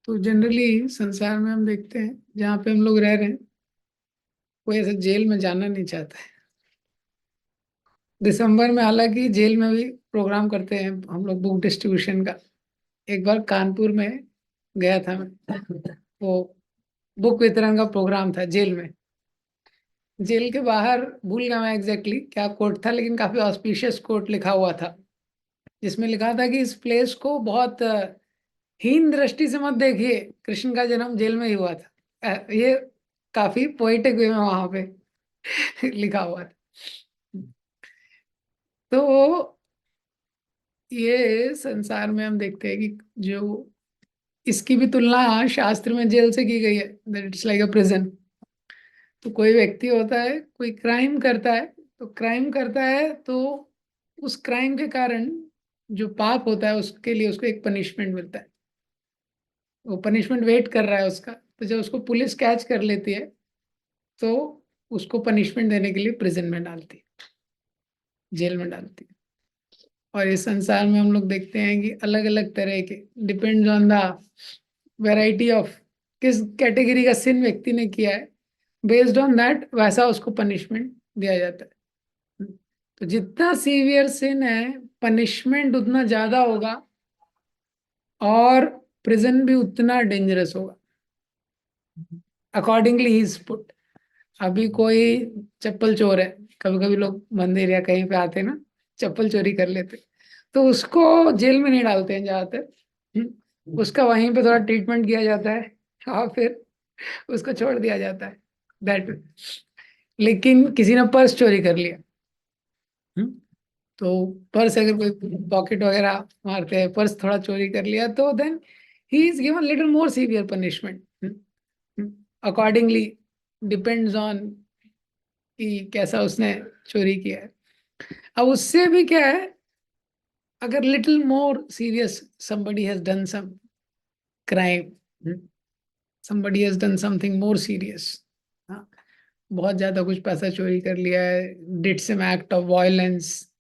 तो जनरली संसार में हम देखते हैं जहाँ पे हम लोग रह रहे हैं, कोई ऐसे जेल में जाना नहीं चाहता है। दिसंबर में हालांकि जेल में भी प्रोग्राम करते हैं हम लोग, बुक डिस्ट्रीब्यूशन का। एक बार कानपुर में गया था मैं, वो बुक वितरण का प्रोग्राम था जेल में। जेल के बाहर भूल गया मैं एग्जैक्टली क्या कोट था, लेकिन काफी ऑस्पिशियस कोट लिखा हुआ था, जिसमें लिखा था कि इस प्लेस को बहुत हीन दृष्टि से मत देखिए, कृष्ण का जन्म जेल में ही हुआ था। ये काफी पोएटिक वे में वहां पे लिखा हुआ था। तो ये संसार में हम देखते हैं कि जो इसकी भी तुलना शास्त्र में जेल से की गई है, that it's like a prison. तो कोई व्यक्ति होता है, कोई क्राइम करता है, तो क्राइम करता है तो उस क्राइम के कारण जो पाप होता है उसके लिए उसको एक पनिशमेंट मिलता है। वो पनिशमेंट वेट कर रहा है उसका, तो जब उसको पुलिस कैच कर लेती है तो उसको पनिशमेंट देने के लिए प्रिजन में डालती है, जेल में डालती है। और इस संसार में हम लोग देखते हैं कि अलग अलग तरह के, depends on the variety of किस कैटेगरी का सिन व्यक्ति ने किया है, बेस्ड ऑन दैट वैसा उसको पनिशमेंट दिया जाता है। तो जितना सीवियर सिन है, पनिशमेंट उतना ज्यादा होगा, और प्रिजन भी उतना डेंजरस होगा। Accordingly he is put. अभी कोई चप्पल चोर है, कभी कभी लोग मंदिर या कहीं पे आते हैं ना, चप्पल चोरी कर लेते, तो उसको जेल में नहीं डालते हैं ज्यादातर। उसका वहीं पे थोड़ा ट्रीटमेंट किया जाता है और फिर उसको छोड़ दिया जाता है, दैट। लेकिन किसी ने पर्स चोरी कर लिया, हम्म, तो पर्स अगर कोई पॉकेट वगैरह मारते हैं, पर्स थोड़ा चोरी कर लिया, तो then he is given little more severe punishment accordingly, depends on कि कैसा उसने चोरी किया है। अब उससे भी क्या है, अगर little more serious, somebody has done some crime, somebody has done something more serious, हाँ, बहुत ज्यादा कुछ पैसा चोरी कर लिया है, did some act of violence,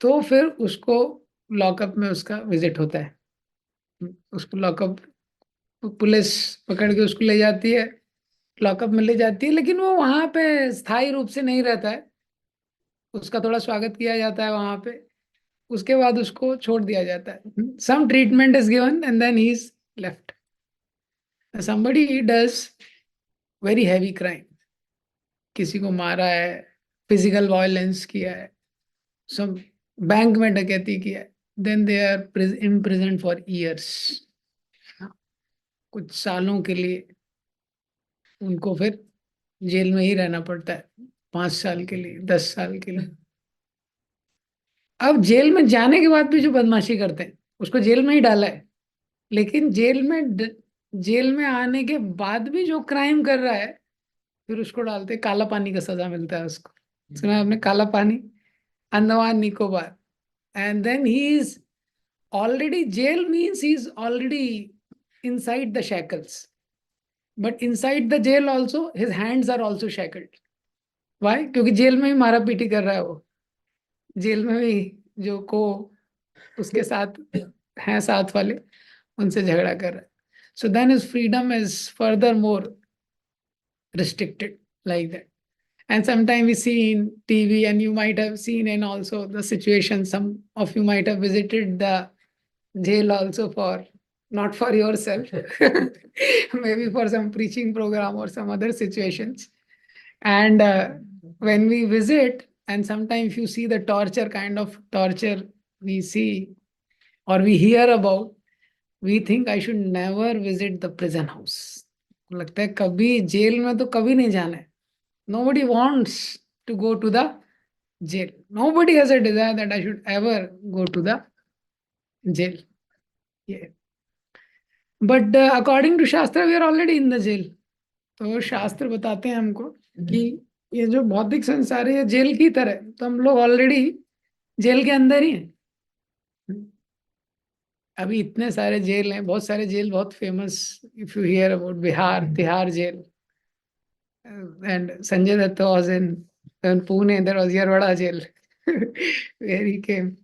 तो फिर उसको लॉकअप में उसका विजिट होता है। उसको लॉकअप, पुलिस पकड़ के उसको ले जाती है, लॉकअप में ले जाती है, लेकिन वो वहां पे स्थायी रूप से नहीं रहता है। उसका थोड़ा स्वागत किया जाता है वहां पे, उसके बाद उसको छोड़ दिया जाता है, some treatment is given and then he is left. somebody does very heavy crime, किसी को मारा है, फिजिकल वायलेंस किया है, सब बैंक में डकैती किया है, then they are imprison for years, कुछ सालों के लिए उनको फिर जेल में ही रहना पड़ता है, 5 साल के लिए, 10 साल के लिए। अब जेल में जाने के बाद भी जो बदमाशी करते हैं उसको जेल में ही डाला है, लेकिन जेल में आने के बाद भी जो क्राइम कर रहा है, फिर उसको डालते हैं, काला पानी का सजा मिलता है उसको। सुना है आपने काला पानी? Andaman Nicobar. And then he is already, jail means he is already inside the shackles, but inside the jail also his hands are also shackled. Why? क्योंकि जेल में ही मारा पीटी कर रहा है वो, जेल में भी जो को उसके साथ हैं साथ वाले, उनसे झगड़ा कर रहा है। So then his freedom is furthermore restricted like that. And sometimes we see in TV, and you might have seen in also the situation, some of you might have visited the jail also, for not for yourself, maybe for some preaching program or some other situations. And when we visit, and sometimes you see the torture, kind of torture we see or we hear about, we think I should never visit the prison house. लगता है कभी jail में तो कभी नहीं जाना है. Nobody wants to go to the jail. Nobody has a desire that I should ever go to the jail. Yeah. But according to Shastra, we are already in the jail. तो शास्त्र बताते हैं हमको कि ये जो भौतिक संसार है, ये जेल की तरह है, तो हम लोग ऑलरेडी जेल के अंदर ही हैं. अभी इतने सारे जेल हैं, बहुत सारे जेल बहुत famous. If you hear about Bihar, Tihar jail, and Sanjay Dutt was in Pune, there was Yerwada jail where he came.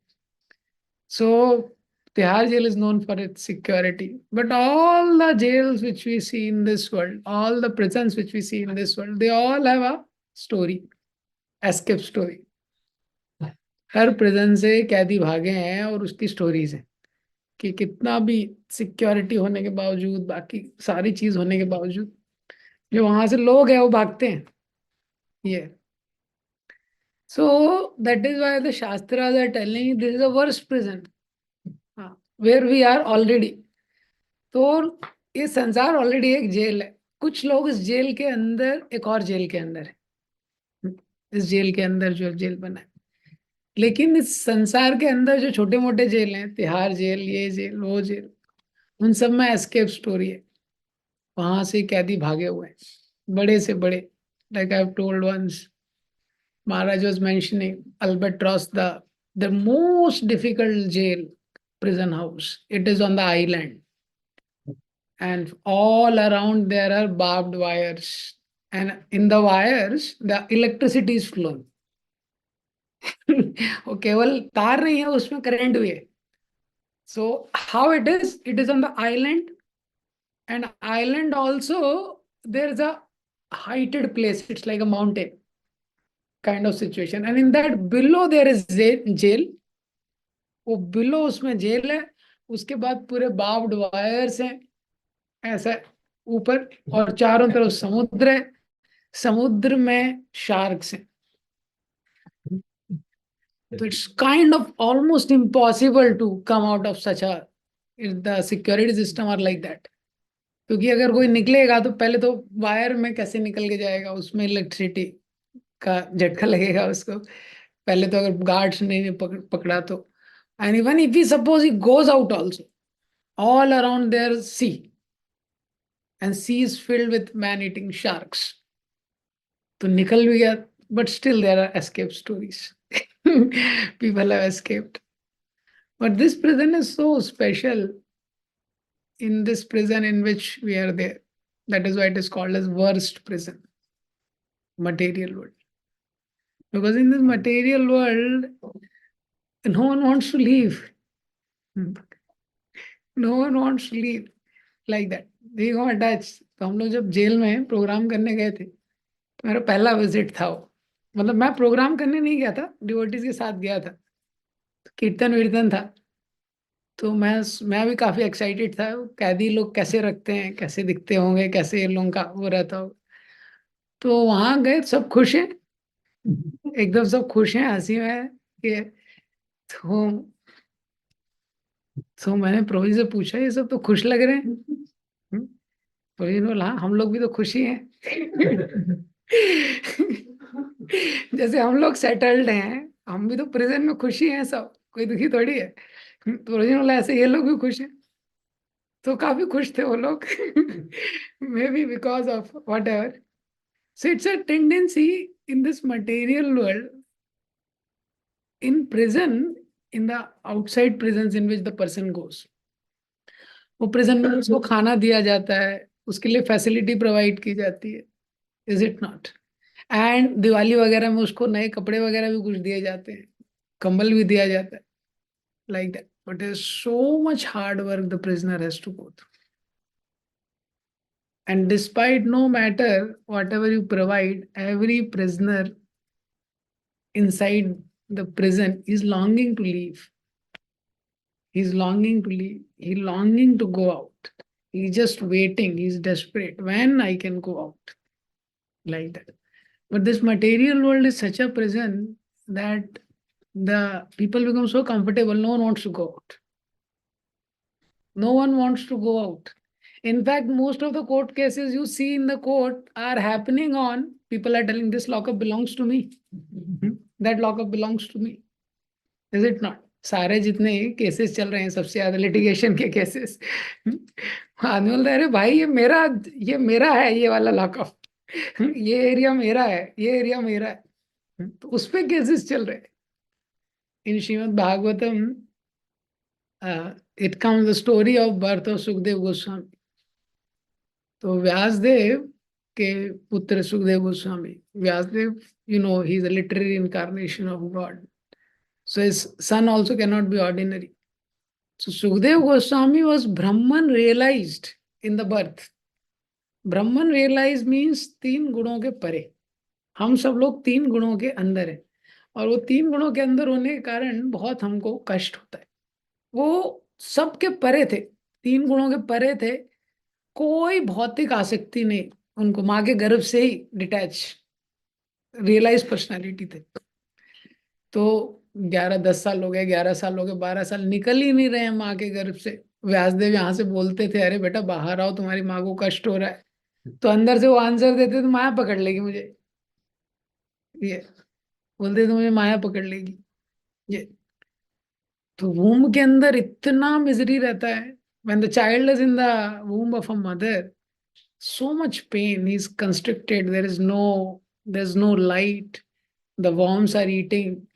So Tihar jail is known for its security, but all the jails which we see in this world, all the prisons which we see in this world, they all have a story, escape story. Her prison से कैदी भागे हैं और उसकी stories हैं कि कितना भी सिक्योरिटी होने के बावजूद, बाकी सारी चीज होने के बावजूद, जो वहां से लोग हैं वो भागते हैं. ये so that is why the Shastras are telling this is a worst prison where we are already. तो ये संसार ऑलरेडी एक जेल है. कुछ लोग इस जेल के अंदर एक और जेल के अंदर है, इस जेल के अंदर जो जेल बना है. लेकिन इस संसार के अंदर जो छोटे मोटे जेल हैं, तिहाड़ जेल, ये जेल, वो जेल, उन सब में एस्केप स्टोरी है. वहां से कैदी भागे हुए हैं, बड़े से बड़े. Like I have told once, Maharaj was mentioning Albatross, the most difficult jail, prison house. It is on the island, and all around there are barbed wires, and in the wires the electricity is flowing. वो केवल तार नहीं है, उसमें current भी है. So how it is on the island, and island also there is a heighted place. It's like a mountain kind of situation, and in that below there is jail. वो below उसमें jail है, उसके बाद पूरे barbed wires हैं ऐसा ऊपर, और चारों तरफ समुद्र है, समुद्र में शार्क्स हैं. तो it's kind of almost impossible to come out of such a, the security system are like that. क्योंकि अगर कोई निकलेगा तो पहले तो वायर में कैसे निकल के जाएगा, उसमें इलेक्ट्रिसिटी का झटका लगेगा उसको. पहले तो अगर गार्ड्स ने पकड़ा तो, and even if we suppose he goes out also, all around there sea, and sea is filled with man-eating sharks. तो निकल भी गया, but still there are escape stories. People have escaped. But this prison is so special. In this prison in which we are there, that is why it is called as worst prison, material world. Because in this material world, no one wants to leave. No one wants to leave like that. They go attached. तो हम लोग जब jail में programme करने गए थे, तो मेरा पहला विजिट था वो. मतलब मैं प्रोग्राम करने नहीं गया था, डिवोटीज के साथ गया था. तो कीर्तन वीर्तन था, तो मैं भी काफी एक्साइटेड था. कैदी लोग कैसे रखते हैं, कैसे दिखते होंगे, कैसे ये लोगों का वो रहता हो. तो वहां गए, सब खुश हैं, एकदम सब खुश हैं, हंसी में है कि. तो मैंने प्रभु जी से पूछा, ये सब तो खुश लग रहे हैं. प्रभु जी ने बोला, हाँ हम लोग भी तो खुशी हैं. जैसे हम लोग सेटल्ड हैं, हम भी तो प्रेजेंट में खुशी हैं, सब कोई दुखी थोड़ी है. तो प्रभु जी ने बोला, ऐसे ये लोग भी खुश हैं. तो काफी खुश थे वो लोग. May be because of what ever. So it's a tendency in this material world, in prison, in the outside prisons in which the person goes, वो प्रिजन में उसको खाना दिया जाता है, उसके लिए फैसिलिटी प्रोवाइड की जाती है, is it not? And Diwali वगैरह में उसको नए कपड़े वगैरह भी कुछ दिए जाते हैं, कंबल भी दिया जाता है, like that. But is so much hard work the prisoner has to go through. And despite no matter whatever you provide, every prisoner inside the prison is longing to leave. He's longing to leave. He's longing to go out. He's just waiting. He's desperate. When I can go out? Like that. But this material world is such a prison that the people become so comfortable. No one wants to go out. No one wants to go out. In fact, most of the court cases you see in the court are happening on people are telling this lockup belongs to me. That lockup belongs to me. Is it not? सारे जितने cases चल रहे हैं, सबसे ज्यादा litigation के cases, आदमी बोलता है, अरे भाई ये मेरा है, ये वाला लॉकअप, ये एरिया मेरा है, ये एरिया मेरा है. तो उस पे केसेस चल रहे हैं. In Srimad Bhagavatam it comes the story of birth of Sukhdev Goswami. तो व्यासदेव के पुत्र Sukhdev Goswami, Vyasdev, you know, he is a literary incarnation of God. So his son also cannot be ordinary. So Sukdev Goswami was Brahman realized in the birth. Brahman realized means 3 गुणों के परे. हम सब लोग 3 गुणों के अंदर है, और वो 3 गुणों के अंदर होने के कारण बहुत हमको कष्ट होता है. वो सबके परे थे, 3 गुणों के परे थे. कोई भौतिक आसक्ति नहीं, उनको माँ के गर्भ से ही डिटैच रियलाइज पर्सनालिटी थे. तो 11-10 साल हो गए, 11 साल हो गए, 12 साल निकल ही नहीं रहे हैं माँ के गर्भ से. व्यासदेव यहाँ से बोलते थे, अरे बेटा बाहर आओ, तुम्हारी माँ को कष्ट हो रहा है. तो अंदर से वो आंसर देते तो माया पकड़ लेगी मुझे. ये बोलते तो मुझे माया पकड़ लेगी. ये तो वूम के अंदर इतना मिजरी रहता है. When the child is in the womb of a mother, so much pain. He's constricted. There's no light. The worms are eating,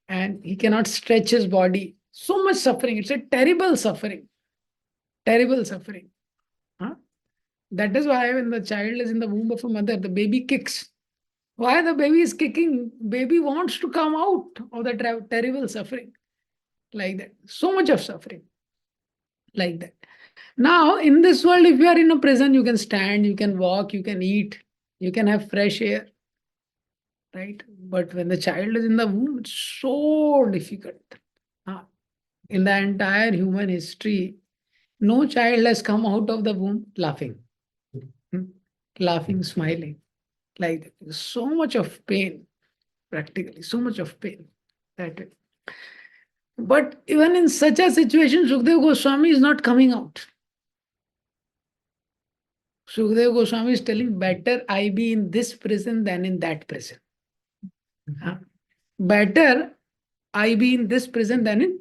and he cannot stretch his body. So much suffering. It's a terrible suffering. Terrible suffering. Huh? That is why when the child is in the womb of a mother, the baby kicks. Why the baby is kicking? Baby wants to come out of the terrible suffering. Like that. So much of suffering. Like that. Now, in this world, if you are in a prison, you can stand, you can walk, you can eat, you can have fresh air. Right? But when the child is in the womb, it's so difficult. In the entire human history, no child has come out of the womb laughing. Laughing, smiling. Like that. So much of pain, practically, so much of pain. That way. But even in such a situation, Sukdev Goswami is not coming out. Sukdev Goswami is telling, better I be in this prison than in that prison. Better I be in this prison than in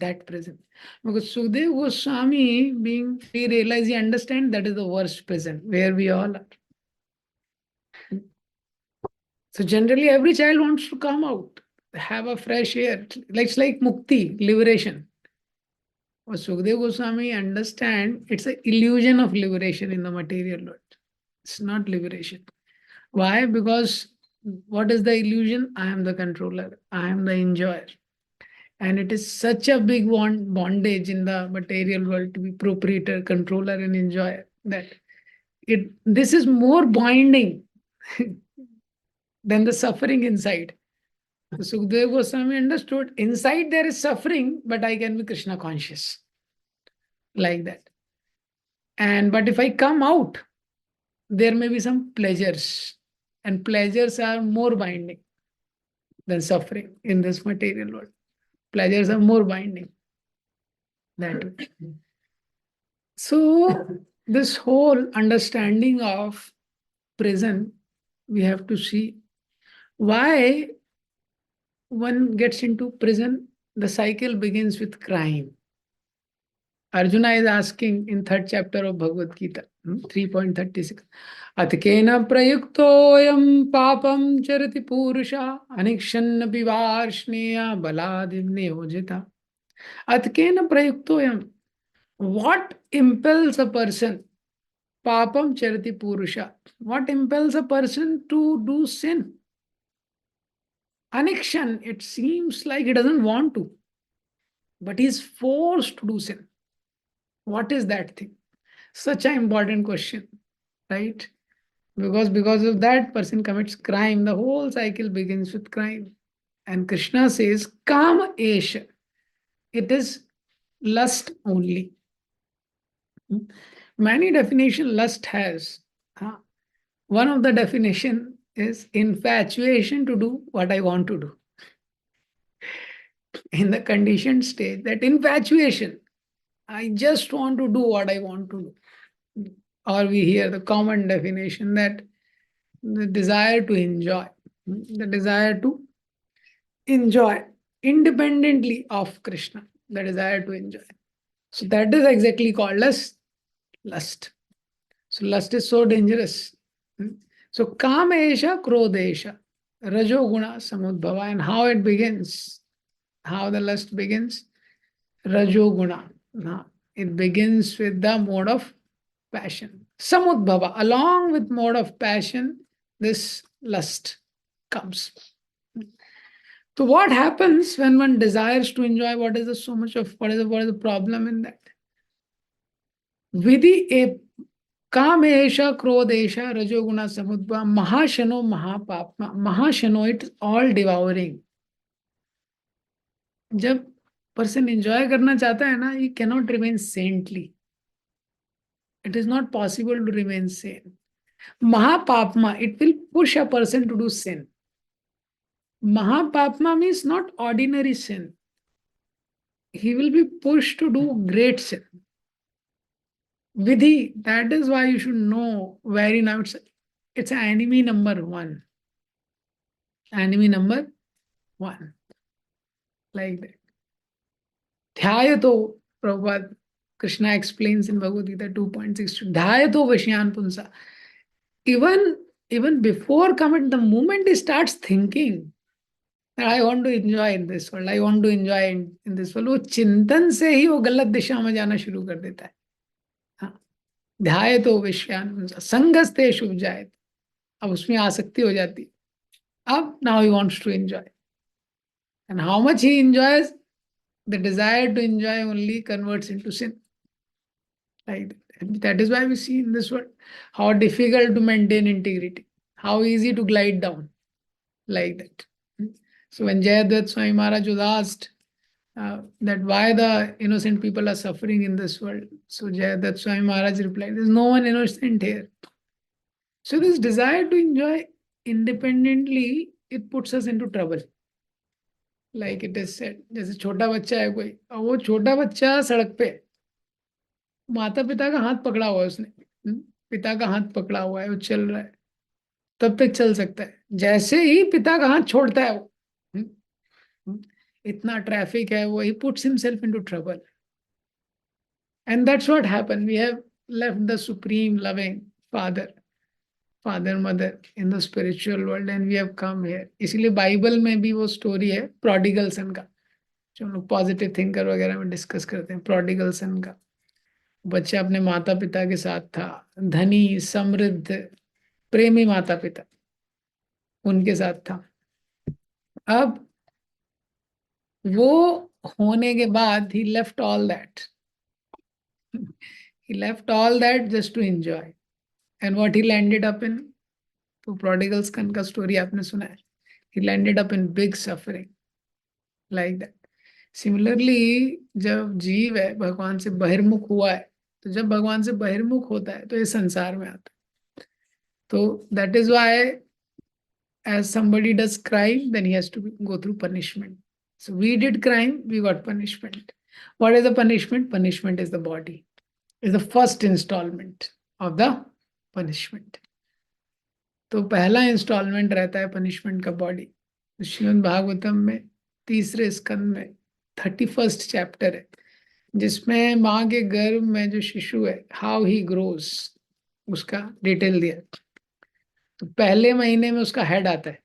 that prison. Because Sukdev Goswami, being free, realize, he understands that is the worst prison where we all are. So generally, every child wants to come out, have a fresh air. It's like mukti, liberation. But Sukdev Goswami understand it's an illusion of liberation in the material world. It's not liberation. Why? Because what is the illusion? I am the controller. I am the enjoyer. And it is such a big bondage in the material world to be proprietor, controller, and enjoyer that this is more binding than the suffering inside. So Sukdev Goswami understood inside there is suffering, but I can be Krishna conscious. Like that. But if I come out, there may be some pleasures, and pleasures are more binding than suffering in this material world. Pleasures are more binding. That way. So this whole understanding of prison, we have to see why one gets into prison. The cycle begins with crime. Arjuna is asking in 3rd chapter of Bhagavad Gita, 3.36. Atkena prayuktoyam papam charati purusha anikshanna pivarshneya baladimne ojita. Atkena prayuktoyam. What impels a person? Papam charati purusha. What impels a person to do sin? Anikshan. It seems like he doesn't want to, but he is forced to do sin. What is that thing? Such an important question, right? Because of that person commits crime. The whole cycle begins with crime. And Krishna says, Kama Esha. It is lust only. Many definition lust has. One of the definition is infatuation to do what I want to do. In the conditioned state, that infatuation, I just want to do what I want to do. Or we hear the common definition that the desire to enjoy, the desire to enjoy independently of Krishna, the desire to enjoy. So that is exactly called as lust. So lust is so dangerous. So kamesha krodesha, rajoguna samudbhava, and how it begins, how the lust begins, rajoguna. It begins with the mode of passion. Samudbhava, along with mode of passion, this lust comes. So what happens when one desires to enjoy? What is the problem in that? Vidhi a Kamesha, Krodesha, Rajoguna Samudva, Mahashano, Mahapapma, Mahashano, it's all devouring. जब person enjoy करना चाहता है ना, he cannot remain saintly. It is not possible to remain sane. Mahapapma, it will push a person to do sin. Mahapapma means not ordinary sin. He will be pushed to do great sin. Vidhi, that is why you should know very now. It's enemy number one. Enemy number one. Like that. Dhyayato, Prabhupada, Krishna explains in Bhagavad Gita 2.6. Dhyayato Vashyan Punsa. Even before commit, the moment he starts thinking that I want to enjoy in this world, I want to enjoy in this world, वो चिंतन से ही वो गलत दिशा में जाना शुरू कर देता है. हाँ, ध्यायतो विषयान पुंसा संगस्ते शुभ जाए, अब उसमें आसक्ति हो जाती है. अब now he wants to enjoy, and how much he enjoys, the desire to enjoy only converts into sin. Like that. And that is why we see in this world how difficult to maintain integrity, how easy to glide down, like that. So when Jayadvaita Swami Maharaj was asked that why the innocent people are suffering in this world, so Jayadvaita Swami Maharaj replied, "There's no one innocent here." So this desire to enjoy independently, it puts us into trouble. Like it is said, जैसे छोटा बच्चा है कोई, और वो छोटा बच्चा सड़क पे, माता पिता का हाथ पकड़ा हुआ है उसने, पिता का हाथ पकड़ा हुआ है, वो चल रहा है, तब तक चल सकता है. जैसे ही पिता का हाथ छोड़ता है वो, इतना ट्रैफिक है, वो, he puts himself into trouble. And that's what happened. We have left the supreme loving father, mother in the spiritual world, and we have come here. इसीलिए बाइबल में भी वो स्टोरी है प्रोडिगल सन का, जो हम लोग पॉजिटिव थिंकर वगैरह में डिस्कस करते हैं. प्रोडिगल सन का बच्चा अपने माता पिता के साथ था, धनी समृद्ध प्रेमी माता पिता उनके साथ था. अब वो होने के बाद he left all that. He left all that just to enjoy. And what he landed up in? तो prodigal son का स्टोरी आपने सुना है. He landed up in big suffering. Like that. Similarly, जब जीव है भगवान से बहिर्मुख हुआ है, तो जब भगवान से बहिर्मुख होता है तो ये संसार में आता है. तो that is why as somebody does crime, then he has to go through punishment. So we did crime, we got punishment. What is the punishment? Punishment is the body. Is the first installment of the punishment. तो पहला instalment रहता है punishment का body. Shrimad Bhagavatam में 3रे स्कंद में 31st chapter है, जिसमें माँ के गर्भ में जो शिशु है, हाउ ही ग्रोस, उसका डिटेल दिया. तो पहले महीने में उसका हेड आता है,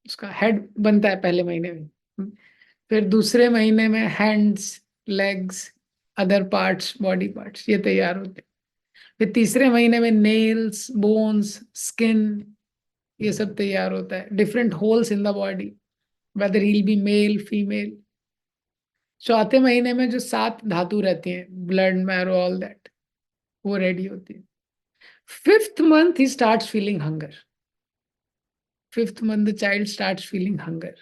उसका हेड बनता है पहले महीने में. फिर दूसरे महीने में hands, legs, other parts, body parts ये तैयार होते हैं. फिर तीसरे महीने में नेल्स, बोन्स, स्किन ये सब तैयार होता है. Different holes in the body, whether he be male female. चौथे महीने में जो 7 धातु रहती हैं, ब्लड, मैरो, ऑल दैट, वो रेडी होती है. 5th month he starts feeling hunger. 5th month the child starts feeling hunger.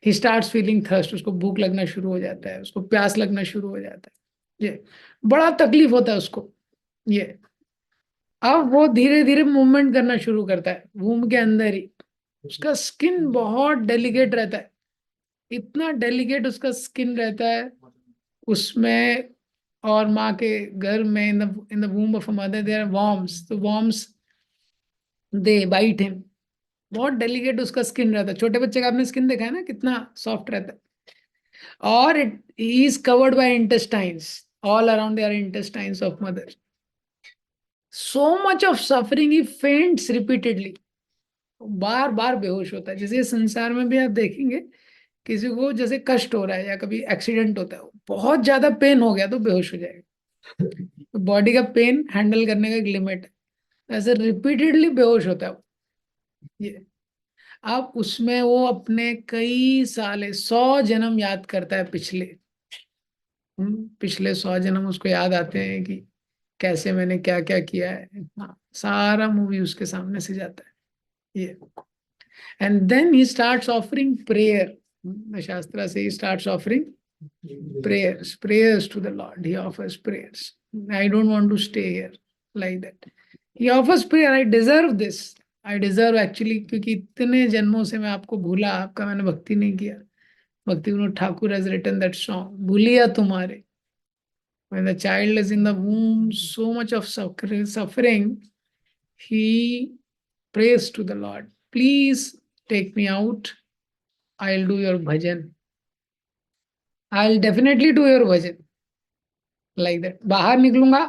He starts feeling thirst. उसको भूख लगना शुरू हो जाता है, उसको प्यास लगना शुरू हो जाता है. ये बड़ा तकलीफ होता है उसको. ये अब वो धीरे धीरे मूवमेंट करना शुरू करता है वूम के अंदर ही. उसका स्किन बहुत डेलिकेट रहता है, इतना डेलिकेट उसका स्किन रहता है उसमें. और माँ के गर्भ में in the womb of a mother there are worms. तो वर्म्स दे बाइट हिम. बहुत डेलिकेट उसका स्किन रहता है. छोटे बच्चे का आपने स्किन देखा है ना, कितना सॉफ्ट रहता है. और it is covered by intestines, all around there intestines of mother. So much of suffering, he faints repeatedly. बार बार बेहोश होता है. जैसे संसार में भी आप देखेंगे किसी को जैसे कष्ट हो रहा है या कभी एक्सीडेंट होता है, बहुत ज्यादा पेन हो गया तो बेहोश हो जाएगा. तो बॉडी का पेन हैंडल करने का एक लिमिट है. ऐसे रिपीटेडली बेहोश होता है ये. अब उसमें वो अपने कई साले 100 जन्म याद करता है पिछले। पिछले 100 जन्म उसको याद आते हैं कि कैसे मैंने क्या क्या किया है। हाँ, सारा मूवी उसके सामने से जाता है ये। And then he starts offering prayer. Shastra से he starts offering prayers to the Lord. He offers prayers. I don't want to stay here like that. He offers prayer. I deserve this. I deserve actually, क्योंकि इतने जन्मों से मैं आपको भूला, आपका मैंने भक्ति नहीं किया। भक्ति Vinod Thakur has written that song, भूलिया तुम्हारे। When the child is in the womb, so much of suffering, he prays to the Lord. Please take me out. I'll do your bhajan. I'll definitely do your bhajan. Like that. बाहर निकलूंगा,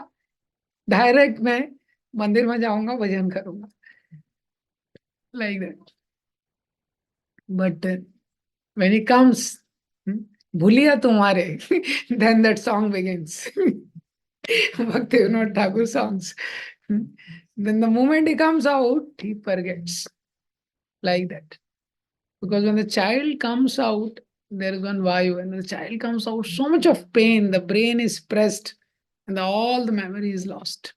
direct मैं मंदिर में जाऊंगा, भजन करूंगा। Like that. But when he comes, भूलिया तुम्हारे, then that song begins. Bhakti Vinod Thakur songs. Then the moment he comes out, he forgets. Like that. Because when the child comes out, there is one vayu, and when the child comes out, so much of pain, the brain is pressed, and all the memory is lost.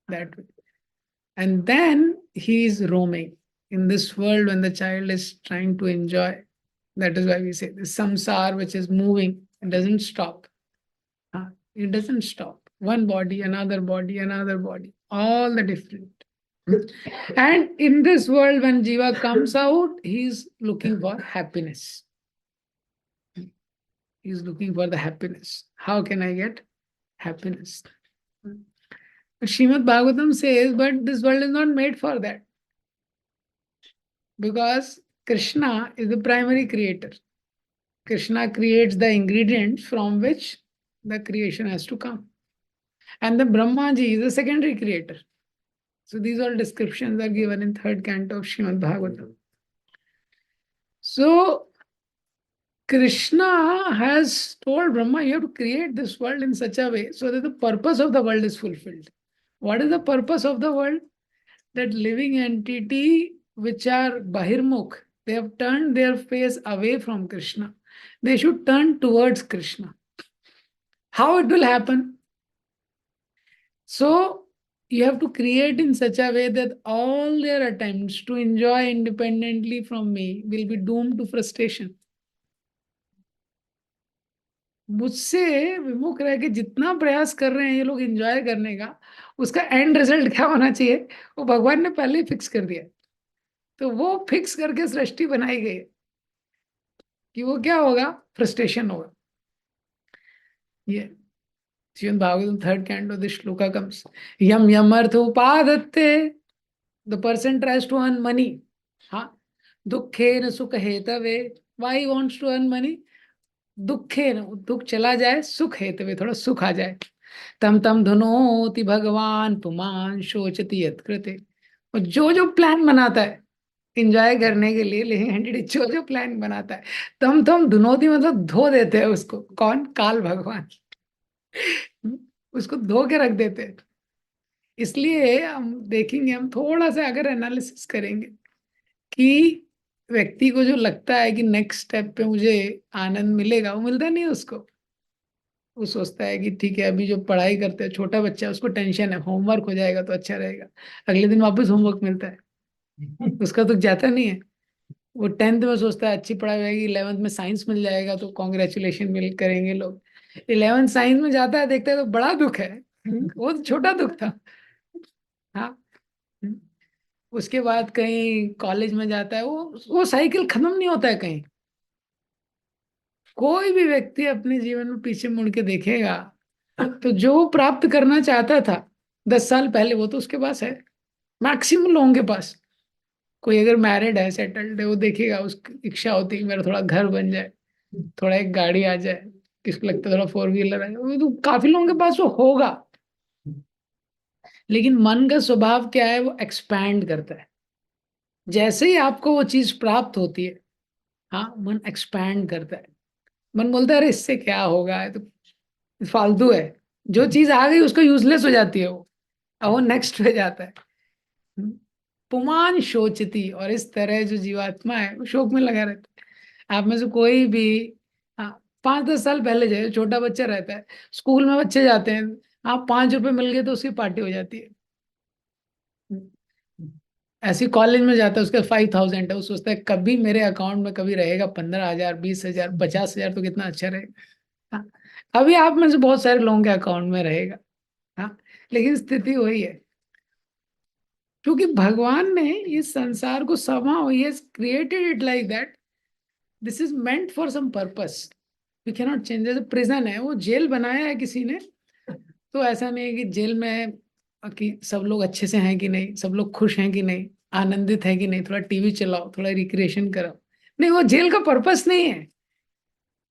That way. And then he is roaming in this world when the child is trying to enjoy. That is why we say the samsar, which is moving, it doesn't stop. It doesn't stop. One body, another body, another body, all the different. And in this world, when Jiva comes out, he is looking for happiness. He is looking for the happiness. How can I get happiness? Srimad Bhagavatam says, but this world is not made for that. Because Krishna is the primary creator. Krishna creates the ingredients from which the creation has to come. And the Brahmaji is the secondary creator. So these all descriptions are given in 3rd canto of Srimad Bhagavatam. So Krishna has told Brahma, you have to create this world in such a way so that the purpose of the world is fulfilled. What is the purpose of the world? That living entity which are Bahirmukh, they have turned their face away from Krishna. They should turn towards Krishna. How it will happen? So you have to create in such a way that all their attempts to enjoy independently from me will be doomed to frustration. मुझसे विमुख रह के जितना प्रयास कर रहे हैं ये लोग एंजॉय करने का, उसका एंड रिजल्ट क्या होना चाहिए वो भगवान ने पहले ही फिक्स कर दिया। तो वो फिक्स करके सृष्टि बनाई गई कि वो क्या होगा, फ्रस्ट्रेशन होगा। ये Shrimad Bhagavatam 3rd canto, this shloka comes, yam yam artha upadatte, the person tries to earn money. दुखे न सुख Hathaway, why he wants to earn money? दुखे न, दुख चला जाए, सुख हेतवे, थोड़ा सुख आ जाए। तम तम धुनोति भगवान पुमान शोचति यत्कृते। और जो प्लान बनाता है इंजॉय करने के लिए, लेकिन एंटिटी जो प्लान बनाता है, तम तम धुनोति मतलब धो देते हैं उसको। कौन? काल भगवान। उसको धो के रख देते हैं। इसलिए हम देखेंगे, हम थोड़ा सा अगर एनालिसिस करेंगे कि व्यक्ति को जो लगता है कि नेक्स्ट स्टेप पे मुझे आनंद मिलेगा, वो मिलता नहीं उसको। वो सोचता है कि ठीक है, अभी जो पढ़ाई करते हैं, छोटा बच्चा, उसको टेंशन है होमवर्क हो जाएगा तो अच्छा रहेगा, अगले दिन वापस होमवर्क मिलता है, उसका तो जाता नहीं है। वो 10th में सोचता है अच्छी पढ़ाई होगी, 11th में साइंस मिल जाएगा तो कॉन्ग्रेचुलेशन मिल करेंगे लोग। 11th साइंस में जाता है, देखता है तो बड़ा दुख है, वो तो छोटा दुख था। हाँ, उसके बाद कहीं कॉलेज में जाता है, वो साइकिल खत्म नहीं होता है कहीं। कोई भी व्यक्ति अपने जीवन में पीछे मुड़ के देखेगा तो जो प्राप्त करना चाहता था 10 साल पहले, वो तो उसके पास है, मैक्सिमम लोगों के पास। कोई अगर मैरिड है, सेटल्ड है, वो देखेगा, उसकी इच्छा होती है कि मेरा थोड़ा घर बन जाए, थोड़ा एक गाड़ी आ जाए, किसको लगता है थोड़ा 4 व्हीलर आ जाए, वो तो काफी लोगों के पास वो होगा। लेकिन मन का स्वभाव क्या है, वो एक्सपैंड करता है। जैसे ही आपको वो चीज प्राप्त होती है, हाँ, मन एक्सपैंड करता है। मन बोलता है अरे इससे क्या होगा, है तो फालतू है। जो चीज आ गई उसको यूजलेस हो जाती है वो, अब वो नेक्स्ट पे जाता है। पुमान शोचती, और इस तरह जो जीवात्मा है वो शोक में लगा रहता है। आप में से कोई भी, हाँ, 5-10 साल पहले जाए, छोटा बच्चा रहता है, स्कूल में बच्चे जाते हैं, आप 5 रुपए मिल गए तो उसकी पार्टी हो जाती है। ऐसी कॉलेज में जाता है, उसके 5,000 है, वो सोचता है कभी मेरे अकाउंट में कभी रहेगा 15,000, 20,000, 50,000 तो कितना अच्छा रहेगा। हाँ, अभी आप में से बहुत सारे लोगों के अकाउंट में रहेगा। हाँ, लेकिन स्थिति वही है, क्योंकि भगवान ने इस संसार को somehow he has created it like that, this is meant for some purpose, we cannot change। जैसे प्रिजन है, वो जेल बनाया है किसी ने, तो ऐसा नहीं है कि जेल में कि सब लोग अच्छे से हैं कि नहीं, सब लोग खुश हैं कि नहीं, आनंदित है कि नहीं, थोड़ा टीवी चलाओ, थोड़ा रिक्रिएशन करो। नहीं, वो जेल का पर्पस नहीं है।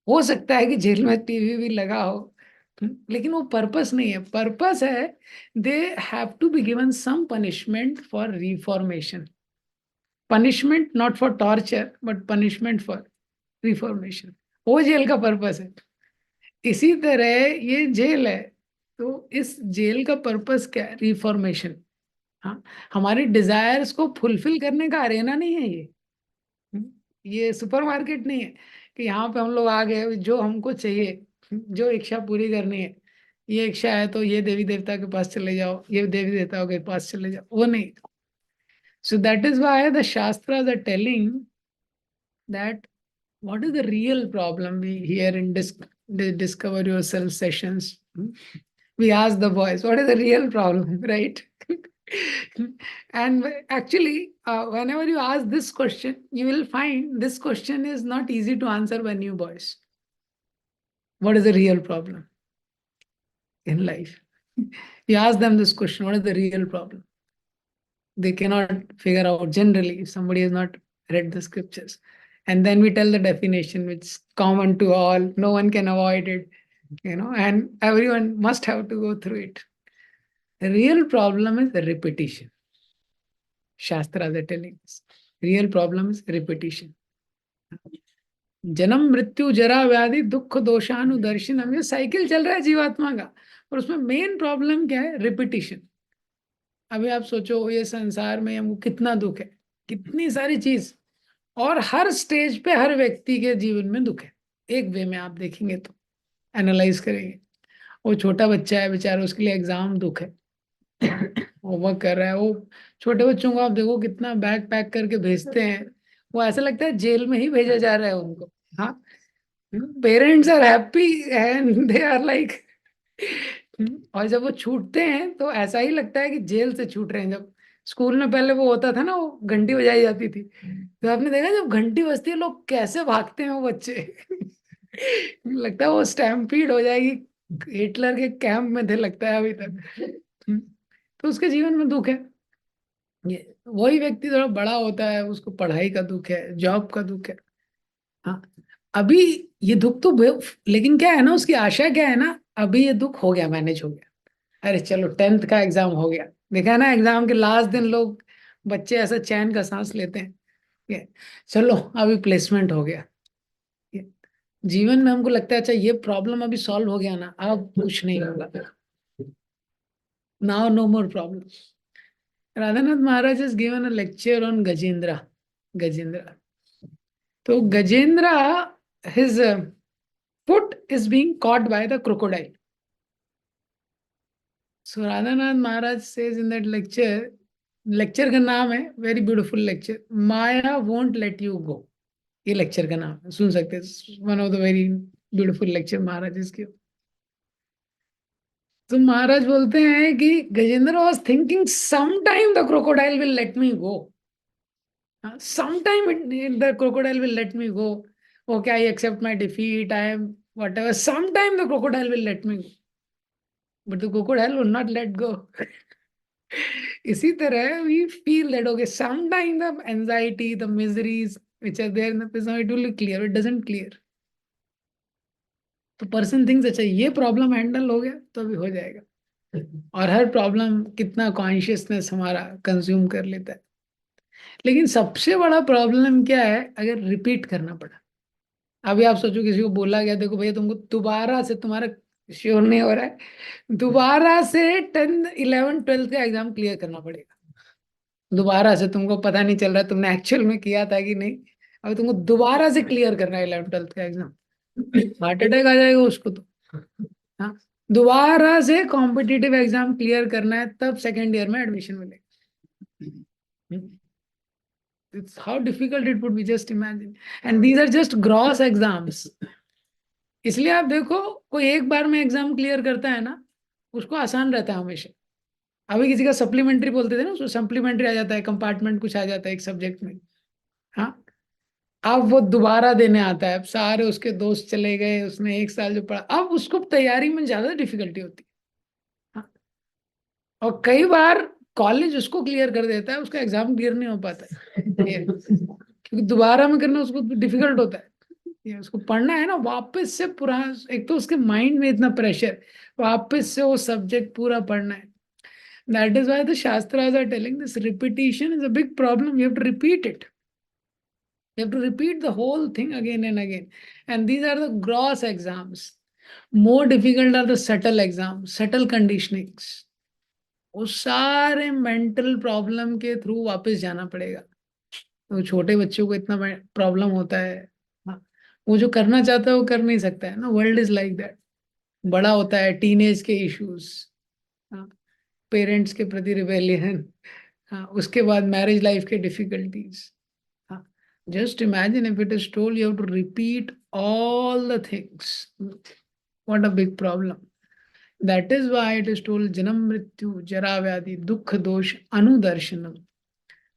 हो सकता है कि जेल में टीवी भी लगा हो, लेकिन वो पर्पस नहीं है। पर्पस है they have to be given some punishment for reformation, punishment not for torture but punishment for reformation, वो जेल का पर्पस है। इसी तरह ये जेल है, तो इस जेल का पर्पस क्या है? रिफॉर्मेशन। हाँ, हमारी डिजायर्स को फुलफिल करने का अरेना नहीं है ये। ये सुपरमार्केट नहीं है कि यहाँ पे हम लोग आ गए, जो हमको चाहिए, जो इच्छा पूरी करनी है, ये इच्छा है तो ये देवी देवता के पास चले जाओ, ये देवी देवताओं के पास चले जाओ, वो नहीं। So that is why the shastras are telling that what is the real problem we hear in the discover yourself sessions. We ask the boys what is the real problem, right? And actually whenever you ask this question, you will find this question is not easy to answer by new boys. What is the real problem in life? You ask them this question, what is the real problem? They cannot figure out generally if somebody has not read the scriptures. And then we tell the definition, which is common to all, no one can avoid it, and everyone must have to go through it. The real problem is the repetition. Shastras are telling us. Real problem is repetition. जन्म मृत्यु जरा व्याधि दुख दोषानुदर्शनम, ये cycle चल रहा है जीवात्मा का, और उसमें मेन प्रॉब्लम क्या है? रिपीटिशन। अभी आप सोचो, ये संसार में हमको कितना दुख है, कितनी सारी चीज, और हर स्टेज पे हर व्यक्ति के जीवन में दुख है। एक वे में आप देखेंगे तो, एनालाइज करेंगे, वो छोटा बच्चा है बेचारा, उसके लिए एग्जाम दुख है, होमवर्क कर रहा है। वो छोटे बच्चों को आप देखो कितना बैग पैक करके भेजते हैं, वो ऐसा लगता है जेल में ही भेजा जा रहा है उनको। हाँ, parents are happy and they are like, और जब वो छूटते हैं तो ऐसा ही लगता है कि जेल से छूट रहे हैं। जब स्कूल में पहले वो होता था ना, वो घंटी बजाई जाती थी, तो आपने देखा जब घंटी बजती है लोग कैसे भागते हैं वो बच्चे। लगता है वो स्टैम्पीड हो जाएगी, हिटलर के कैंप में थे लगता है अभी तक। तो उसके जीवन में दुख है। ये वही व्यक्ति थोड़ा बड़ा होता है, उसको पढ़ाई का दुख है, जॉब का दुख है। हाँ, अभी ये दुख तो लेकिन क्या है ना, उसकी आशा क्या है ना, अभी ये दुख हो गया, मैनेज हो गया, अरे चलो 10th का एग्जाम हो गया। देखा ना, एग्जाम के लास्ट दिन लोग, बच्चे ऐसा चैन का सांस लेते हैं, ये चलो अभी प्लेसमेंट हो गया। ये जीवन में हमको लगता है अच्छा ये प्रॉब्लम अभी सॉल्व हो गया ना, अब कुछ नहीं होगा, now no more problem. Radhanath Maharaj has given a lecture on Gajendra. तो Gajendra, his foot is being caught by the crocodile. So Radhanath Maharaj says in that lecture का नाम है, very beautiful lecture, maya won't let you go. ये lecture का नाम है, सुन सकते हैं, one of the very beautiful lecture Maharaj इसके। तो महाराज बोलते हैं कि Gajendra was thinking some time the crocodile will let me go, some time the crocodile will let me go, okay I accept my defeat, I am whatever, some time the crocodile will let me go, but the crocodile will not let go. इसी तरह we feel that okay, sometime the anxiety, the miseries which are there in the prison, it will clear, it doesn't clear। तो person things अच्छा ये problem handle हो गया तो अभी हो जाएगा, और हर प्रॉब्लम कितना कॉन्शियसनेस हमारा कंज्यूम कर लेता है। लेकिन सबसे बड़ा प्रॉब्लम क्या है? अगर रिपीट करना पड़ा। अभी आप सोचो किसी को बोला गया देखो भैया तुमको दोबारा से, तुम्हारा श्योर नहीं हो रहा है, दोबारा से 10th 11th 12th का एग्जाम क्लियर करना पड़ेगा, दोबारा से तुमको पता नहीं चल रहा तुमने एक्चुअल में किया था कि नहीं, अभी तुमको दोबारा से क्लियर करना है 11th 12th का एग्जाम। हार्ट अटैक आ जाएगा उसको तो। हाँ, दोबारा से कॉम्पिटिटिव एग्जाम क्लियर करना है, तब सेकेंड ईयर में एडमिशन मिलेगा। It's how difficult it would be, just imagine. And these are just gross exams. इसलिए आप देखो, कोई एक बार में एग्जाम क्लियर करता है ना, उसको आसान रहता है हमेशा। अभी किसी का सप्लीमेंट्री बोलते थे ना, उसको सप्लीमेंट्री आ जाता है, कंपार्टमेंट कुछ आ जाता है एक सब्जेक्ट में। हाँ, अब वो दोबारा देने आता है। अब सारे उसके दोस्त चले गए, उसने एक साल जो पढ़ा, अब उसको तैयारी में ज्यादा डिफिकल्टी होती है। हाँ, और कई बार कॉलेज उसको क्लियर कर देता है, उसका एग्जाम क्लियर नहीं हो पाता है। क्योंकि दोबारा में करना उसको डिफिकल्ट होता है। ये उसको पढ़ना है ना वापस से पूरा, एक तो उसके माइंड में इतना प्रेशर, वापस से वो सब्जेक्ट पूरा पढ़ना है। That is why the shastras are telling this repetition is a big problem, you have to repeat it, you have to repeat the whole thing again and again. And these are the gross exams. More difficult are the subtle exams, subtle conditionings. वो सारे mental problem के through वापस जाना पड़ेगा। तो छोटे बच्चों को इतना प्रॉब्लम होता है। हाँ, वो जो करना चाहता है वो कर नहीं सकता है ना, वर्ल्ड इज लाइक दैट। बड़ा होता है, टीनेज के इश्यूज, पेरेंट्स के प्रति रिबेलियन, हाँ, उसके बाद मैरिज लाइफ के डिफिकल्टीज। हाँ, just imagine if it is told you have to repeat all the things. What a big problem. That is why it is told janam mrityu jara vyadhi dukh dosh anudarshanam.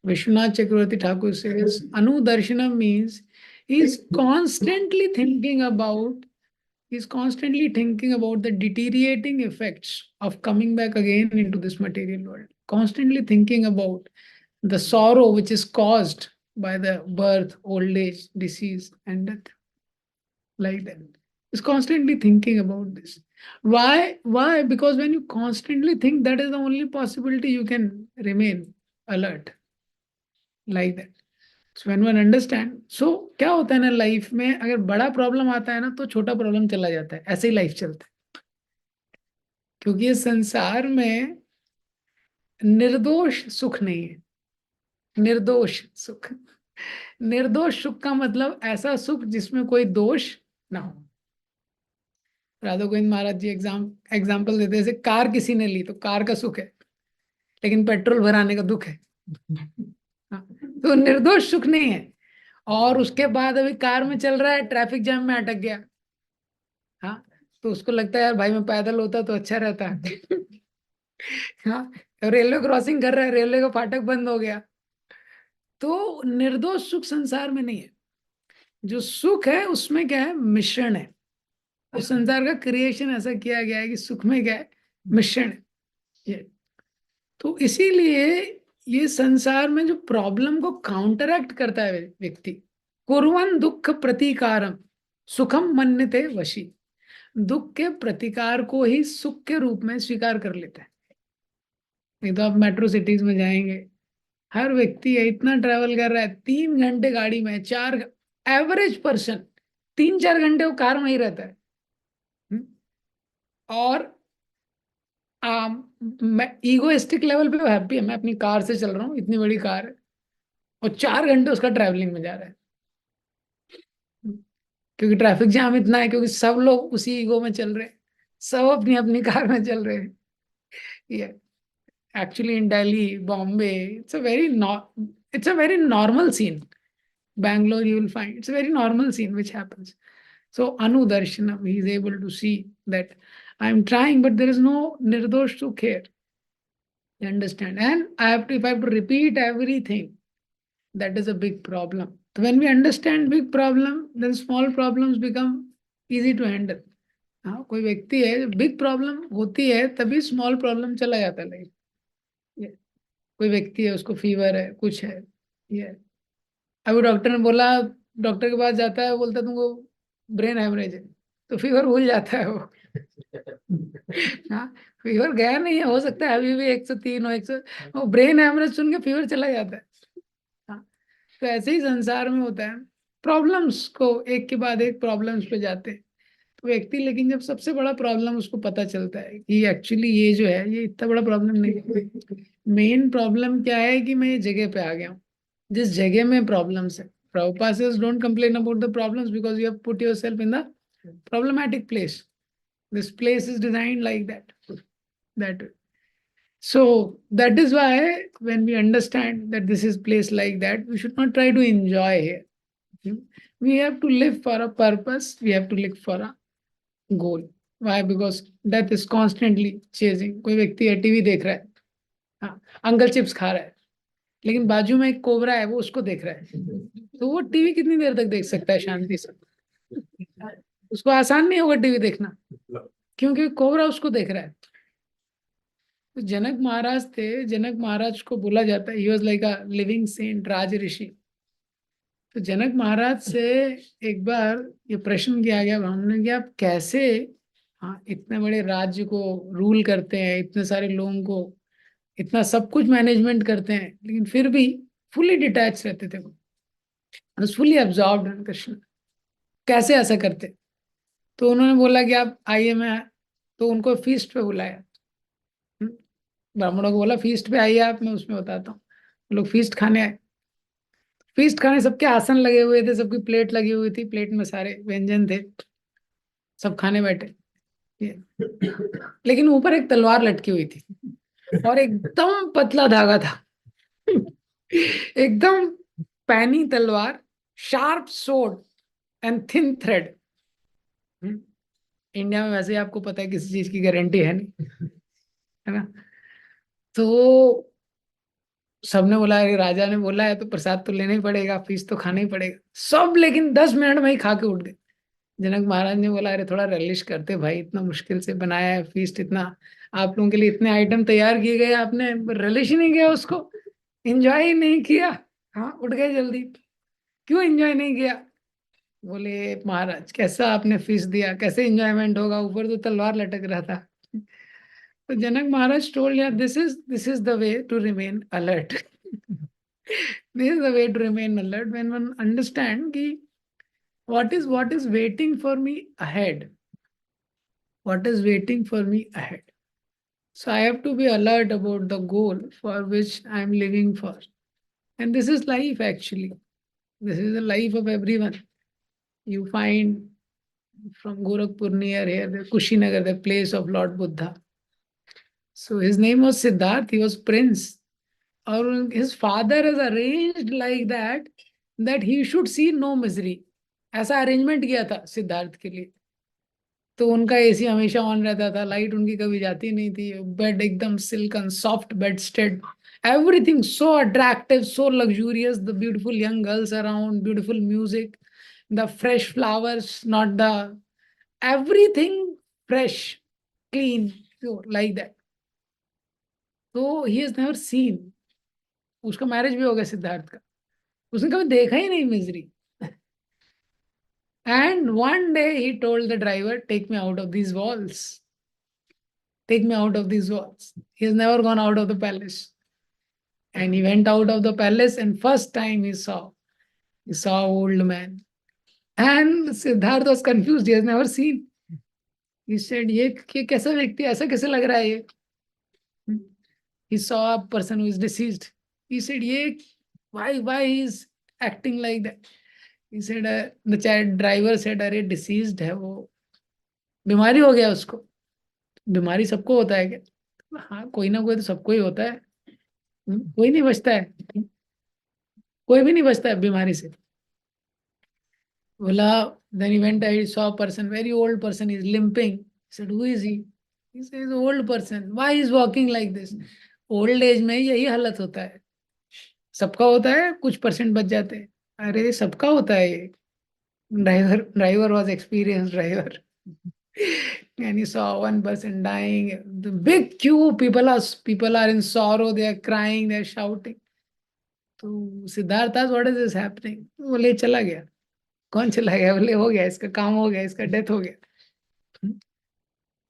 Vishwanath Chakravarti Thakur says anudarshanam means he's constantly thinking about the deteriorating effects of coming back again into this material world. Constantly thinking about the sorrow which is caused by the birth, old age, disease, and death. Like that. Is constantly thinking about this. Why? Why? Because when you constantly think, that is the only possibility you can remain alert. Like that. So when one understand, so क्या होता है ना life में, अगर बड़ा problem आता है ना तो छोटा प्रॉब्लम चला जाता है, ऐसे ही लाइफ चलता है। क्योंकि ये संसार में निर्दोष सुख नहीं है। निर्दोष सुख, निर्दोष सुख का मतलब ऐसा सुख जिसमें कोई दोष ना हो। राधा गोविंद महाराज जी एग्जाम्पल देते हैं, जैसे कार किसी ने ली तो कार का सुख है, लेकिन पेट्रोल भराने का दुख है। हाँ, तो निर्दोष सुख नहीं है। और उसके बाद अभी कार में चल रहा है, ट्रैफिक जाम में अटक गया, हाँ, तो उसको लगता है यार भाई मैं पैदल होता तो अच्छा रहता। हाँ, रेलवे क्रॉसिंग कर रहा है, रेलवे का फाटक बंद हो गया। तो निर्दोष सुख संसार में नहीं है। जो सुख है उसमें क्या है, मिश्रण है। उस संसार का क्रिएशन ऐसा किया गया है कि सुख में क्या है, मिश्रण है। ये तो इसीलिए ये संसार में जो प्रॉब्लम को काउंटरैक्ट करता है व्यक्ति, कुर्वन् दुख प्रतिकारम सुखम मन्यते वशी, दुख के प्रतिकार को ही सुख के रूप में स्वीकार कर लेता है। नहीं तो आप मेट्रो सिटीज में जाएंगे, हर व्यक्ति है इतना ट्रैवल कर रहा है, 3 घंटे गाड़ी में, 4 एवरेज पर्सन 3-4 घंटे वो कार में ही रहता है। और मैं ईगोइस्टिक लेवल पे हैप्पी है, मैं अपनी कार से चल रहा हूँ, इतनी बड़ी कार है, और 4 घंटे उसका ट्रैवलिंग में जा रहा है। क्योंकि ट्रैफिक जाम इतना है, क्योंकि सब लोग उसी ईगो में चल रहे हैं, सब अपनी अपनी कार में चल रहे हैं। ये actually in Delhi, Bombay, it's a very normal scene. Bangalore, you will find it's a very normal scene which happens. So anudarshanam, he is able to see that I am trying, but there is no nirdosh sukh here. You understand? And if I have to repeat everything, that is a big problem. So when we understand big problem, then small problems become easy to handle. हाँ, कोई व्यक्ति है, big problem होती है तभी small problem चला जाता है लाइफ। कोई व्यक्ति है, उसको फीवर है, कुछ है, ये अभी डॉक्टर ने बोला, डॉक्टर के पास जाता है, बोलता है तुमको ब्रेन हेमरेज है, तो फीवर भूल जाता है वो। हाँ, फीवर गया नहीं है, हो सकता है अभी भी 103 हो, 100, वो ब्रेन हेमरेज सुन के फीवर चला जाता है। हाँ, तो ऐसे ही संसार में होता है, प्रॉब्लम्स को एक के बाद एक प्रॉब्लम्स पे जाते हैं। व्यक्ति, लेकिन जब सबसे बड़ा प्रॉब्लम उसको पता चलता है कि एक्चुअली ये जो है ये इतना बड़ा प्रॉब्लम नहीं है, मेन प्रॉब्लम क्या है कि मैं ये जगह पे आ गया हूँ जिस जगह में प्रॉब्लम्स है. Prabhupada says don't complain about the problems because you have put yourself in the problematic place. This place is designed like that. That way. So that is why when we understand that this is place like that, we should not try to enjoy here. We have to live for a purpose. We have to live for a goal. Why? Because death is constantly chasing. कोई व्यक्ति है TV देख रहा है, हाँ, uncle chips खा रहा है, लेकिन बाजू में एक कोबरा है वो उसको देख रहा है, तो वो टीवी कितनी देर तक देख सकता है शांति से? उसको आसान नहीं होगा टीवी देखना, क्योंकि कोबरा उसको देख रहा है. तो जनक महाराज थे, जनक महाराज को बोला जाता है he was like a living saint, raj rishi. तो जनक महाराज से एक बार ये प्रश्न किया गया ब्राह्मण ने कि आप कैसे, हाँ, इतने बड़े राज्य को रूल करते हैं, इतने सारे लोगों को इतना सब कुछ मैनेजमेंट करते हैं, लेकिन फिर भी फुली डिटैच रहते थे वो, फुली एब्जॉर्ब्ड इन कृष्ण, कैसे ऐसा करते? तो उन्होंने बोला कि आप आइए, मैं, तो उनको फीस्ट पे बुलाया. ब्राह्मणों को बोला फीस्ट पे आइए आप, मैं उसमें बताता हूँ. वो लोग फीस्ट खाने आए. फीस्ट खाने सबके आसन लगे हुए थे, सबकी प्लेट लगी हुई थी, प्लेट में सारे व्यंजन थे, सब खाने बैठे. लेकिन ऊपर एक तलवार लटकी हुई थी और एकदम पतला धागा था. एकदम पैनी तलवार, sharp sword and thin thread. India में वैसे ही आपको पता है किसी चीज की गारंटी है नहीं, है ना? तो सबने बोला, अरे राजा ने बोला है तो प्रसाद तो लेना ही पड़ेगा, फीस तो खाना ही पड़ेगा सब. लेकिन 10 मिनट में ही खा के उठ गए. जनक महाराज ने बोला, अरे थोड़ा रिलिश करते भाई, इतना मुश्किल से बनाया है फीस्ट, इतना आप लोगों के लिए इतने आइटम तैयार किए गए, आपने रिलिश ही नहीं किया उसको, एंजॉय ही नहीं किया. हाँ, उठ गए जल्दी. क्यों एंजॉय नहीं किया? बोले महाराज कैसा आपने फीस दिया, कैसे एंजॉयमेंट होगा, ऊपर तो तलवार लटक रहा था. तो जनक महाराज टोल्ड, यार this is the way to remain alert. This is the way to remain alert when one understand ki what is waiting for me ahead. What is waiting for me ahead? So I have to be alert about the goal for which I am living for. And this is life actually. This is the life of everyone. You find from Gorakhpur near here, the Kushinagar, the place of Lord Buddha. So his name was Siddharth, he was prince. और his father has arranged like that he should see no misery. ऐसा arrangement किया था सिद्धार्थ के लिए. तो उनका AC हमेशा on रहता था, लाइट उनकी कभी जाती नहीं थी, बेड एकदम silken soft bedstead, everything so attractive, so luxurious, the beautiful young girls around, beautiful music, the fresh flowers, not the everything fresh, clean, pure, like that. तो ही हैज नेवर सीन. उसका marriage भी हो गया सिद्धार्थ का, उसने कभी देखा ही नहीं misery. And one day he told the driver, take me out of these walls. Take me out of these walls. He has never gone out of the palace. And he went out of the palace, and first time he saw an old man. And Siddhartha was confused. He has never seen. He said, ये कैसा व्यक्ति, ऐसा कैसे लग रहा है ये? He saw a person who is deceased. He said, why he is acting like that? He said, the driver said, अरे डिसीज्ड है वो, बीमारी हो गया उसको. बीमारी सबको होता है क्या? हाँ, कोई ना कोई तो सबको ही होता है. कोई नहीं बचता है, कोई भी नहीं बचता है बीमारी से. बोला, then he went, I saw a person, very old person, is limping. He said, who is he? He says, old person. Why is walking like this? Old age में यही हालत होता है, सबका होता है, कुछ परसेंट बच जाते हैं. अरे सबका होता है ये. Driver was experienced driver. And he saw one person dying, the big queue, people are in sorrow, they are crying, they are shouting. तो Siddharth asked, what is this happening? बोले चला गया. कौन चला गया? बोले हो गया, इसका काम हो गया, इसका डेथ हो गया.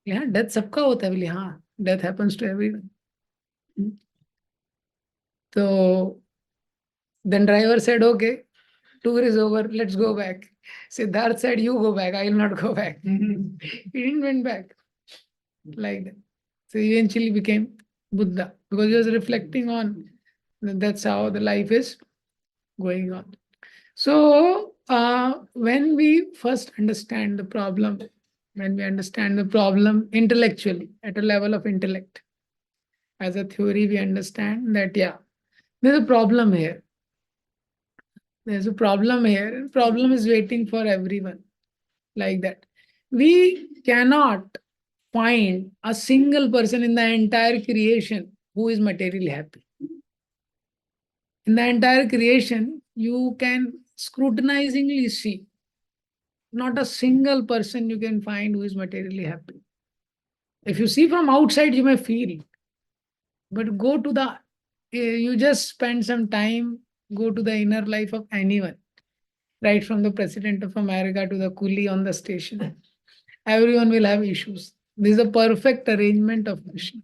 यहाँ डेथ सबका होता है. बोले हाँ, डेथ हैपेंस टू एवरीवन. तो then driver said, okay, tour is over, let's go back. Siddharth said, you go back, I will not go back. He didn't went back like that. So he eventually became Buddha because he was reflecting on that's how the life is going on. So when we first understand the problem, when we understand the problem intellectually, at a level of intellect, as a theory, we understand that, yeah, there's a problem here. There's a problem here, and problem is waiting for everyone like that. We cannot find a single person in the entire creation who is materially happy. In the entire creation, you can scrutinizingly see not a single person you can find who is materially happy. If you see from outside, you may feel, but go to the, you just spend some time, go to the inner life of anyone, right from the President of America to the coolie on the station. Everyone will have issues. This is a perfect arrangement of Krishna,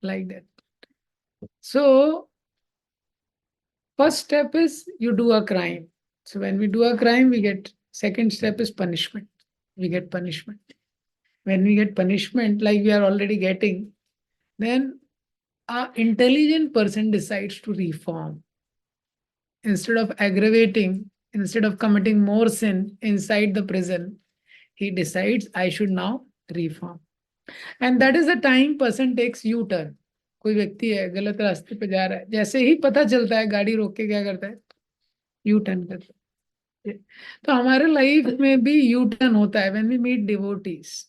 like that. So, first step is you do a crime. So when we do a crime, we get, second step is punishment. We get punishment. When we get punishment, like we are already getting, then an intelligent person decides to reform. Instead of aggravating, instead of committing more sin inside the prison, he decides I should now reform. And that is the time person takes U-turn. कोई व्यक्ति है गलत रास्ते पे जा रहा है, जैसे ही पता चलता है गाड़ी रोक के क्या करता है, यू टर्न करता है. तो हमारे लाइफ में भी यू टर्न होता है when we meet devotees.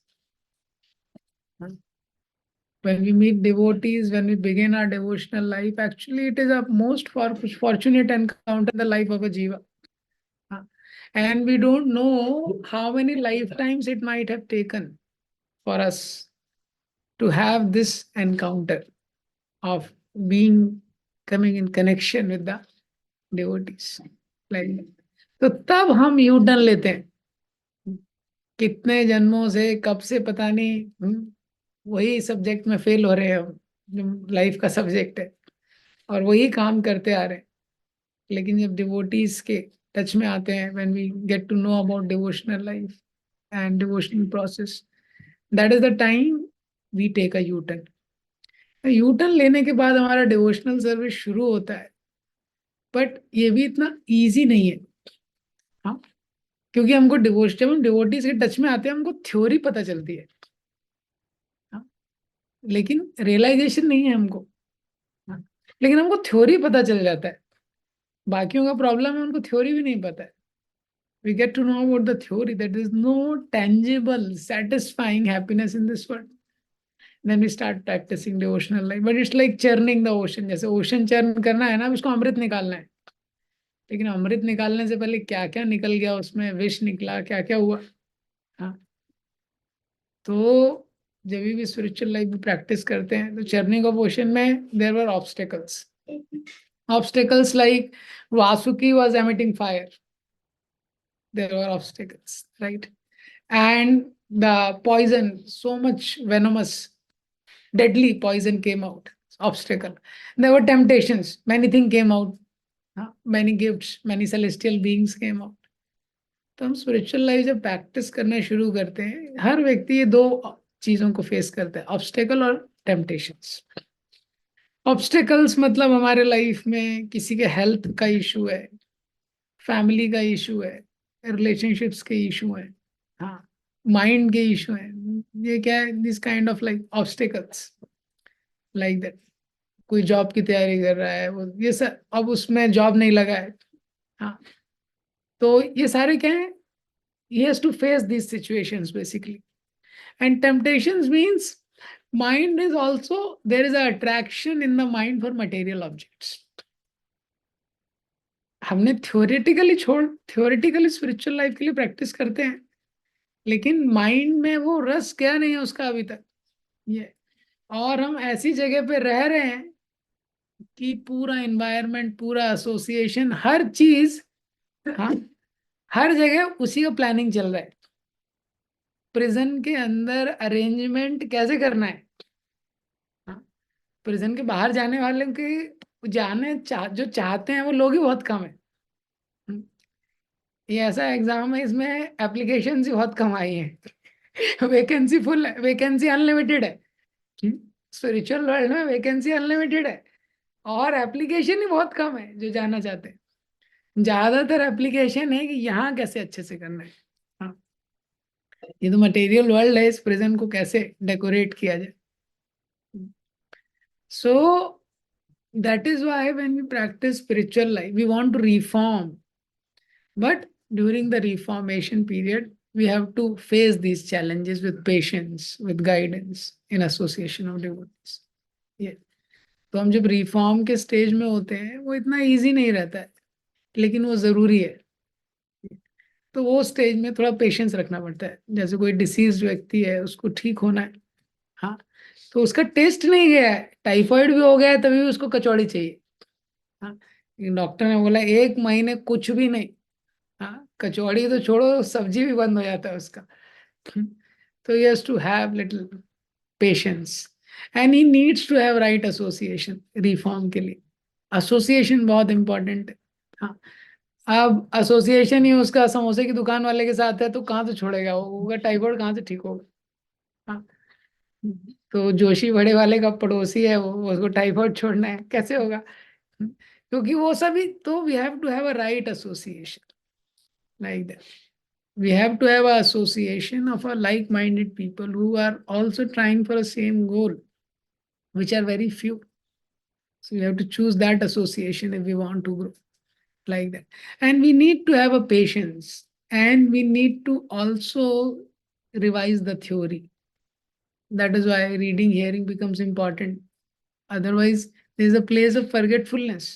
When we meet devotees, when we begin our devotional life, actually it is a most fortunate encounter in the life of a jiva. And we don't know how many lifetimes it might have taken for us to have this encounter of being, coming in connection with the devotees. Like that. तो तब हम U turn लेते हैं. कितने जन्मों से, कब से पता नहीं, वही सब्जेक्ट में फेल हो रहे हैं हम, जो लाइफ का सब्जेक्ट है, और वही काम करते आ रहे हैं. लेकिन जब डिवोटीज के टच में आते हैं, when we get to know about devotional life and devotional process, that is the time we take a U turn. U turn लेने के बाद हमारा डिवोशनल सर्विस शुरू होता है, बट ये भी इतना ईजी नहीं है. हाँ, क्योंकि हमको जब हम डिवोटीज के टच में आते हैं, हमको थ्योरी पता चलती है, लेकिन रियलाइजेशन नहीं है हमको. लेकिन हमको थ्योरी पता चल जाता है. बाकियों का प्रॉब्लम है, उनको थ्योरी भी नहीं पता है. We get to know about the theory that there is no tangible, satisfying happiness in this world. Then we start practicing devotional life. But it's like churning the ocean. जैसे ocean churn करना है ना, उसको अमृत निकालना है. लेकिन अमृत निकालने से पहले क्या क्या निकल गया उसमें, विष निकला, क्या क्या हुआ. हाँ, तो जब भी स्पिरिचुअल लाइफ में प्रैक्टिस करते हैं, तो चर्निंग ऑफ ओशन में there were obstacles. Obstacles like Vasuki was emitting fire. There were obstacles, right? And the poison, so much venomous, deadly poison came out. Obstacle. There were temptations. Many things came out. Many gifts, many celestial beings came out. तो हम spiritual life जब practice करना शुरू करते हैं, हर व्यक्ति ये दो चीजों को फेस करता है, ऑब्स्टेकल और टेम्पटेशंस. ऑब्स्टेकल्स मतलब हमारे लाइफ में किसी के हेल्थ का इशू है, फैमिली का इशू है, रिलेशनशिप्स के इशू है, हाँ, माइंड के इशू है. ये क्या है, this kind of like obstacles like that. कोई जॉब की तैयारी कर रहा है, वो ये सब, अब उसमें जॉब नहीं लगा है. हाँ, तो ये सारे क्या है, he has to face these situations basically. And temptations means mind is also, there is an attraction in the mind for material objects. हमने थ्योरेटिकली स्पिरिचुअल लाइफ के लिए प्रैक्टिस करते हैं, लेकिन माइंड में वो रस क्या नहीं है उसका अभी तक ये. और हम ऐसी जगह पे रह रहे हैं कि पूरा एनवायरनमेंट, पूरा एसोसिएशन, हर चीज, हाँ, हर जगह उसी का प्लानिंग चल रहा है. प्रिजन के अंदर अरेंजमेंट कैसे करना है, प्रिजन के बाहर जाने वाले के जो चाहते हैं वो लोग ही बहुत कम है. ये ऐसा एग्जाम है, इसमें एप्लीकेशन ही बहुत कम आई है। वैकेंसी फुल है, वैकेंसी अनलिमिटेड है। स्पिरिचुअल वर्ल्ड में वैकेंसी अनलिमिटेड है और एप्लीकेशन ही बहुत कम है जो जाना चाहते हैं। ज्यादातर एप्लीकेशन है कि यहाँ कैसे अच्छे से करना है। हाँ, ये तो मटेरियल वर्ल्ड है, इस प्रेजेंट को कैसे डेकोरेट किया जाए। So that is why when we practice spiritual life we want to reform, but during the reformation period we have to face these challenges with patience, with guidance, in association of devotees. ये तो हम जब reform के stage में होते हैं वो इतना इजी नहीं रहता है, लेकिन वो जरूरी है। तो वो स्टेज में थोड़ा पेशेंस रखना पड़ता है। जैसे कोई डिसीज व्यक्ति है, उसको ठीक होना है, हाँ, तो उसका टेस्ट नहीं गया है, टाइफाइड भी हो गया है, तभी भी उसको कचौड़ी चाहिए। हाँ, डॉक्टर ने बोला 1 महीने कुछ भी नहीं। हाँ, कचौड़ी तो छोड़ो, सब्जी भी बंद हो जाता है उसका। तो he has to have little patience and he needs to have right association reform के लिए। एसोसिएशन बहुत इंपॉर्टेंट है। हाँ, अब एसोसिएशन ही उसका समोसे की दुकान वाले के साथ है तो कहाँ से छोड़ेगा वो, होगा टाइफाइड कहाँ से ठीक होगा। हाँ, तो जोशी बड़े वाले का पड़ोसी है वो, उसको टाइफाइड छोड़ना है, कैसे होगा। क्योंकि वो सभी, तो we have to have a right association like that. We have to have an association of a like-minded people who are also trying for a same goal, which are very few. So we have to choose that association if we want to grow like that. And we need to have a patience, and we need to also revise the theory. That is why reading, hearing becomes important. Otherwise, there is a place of forgetfulness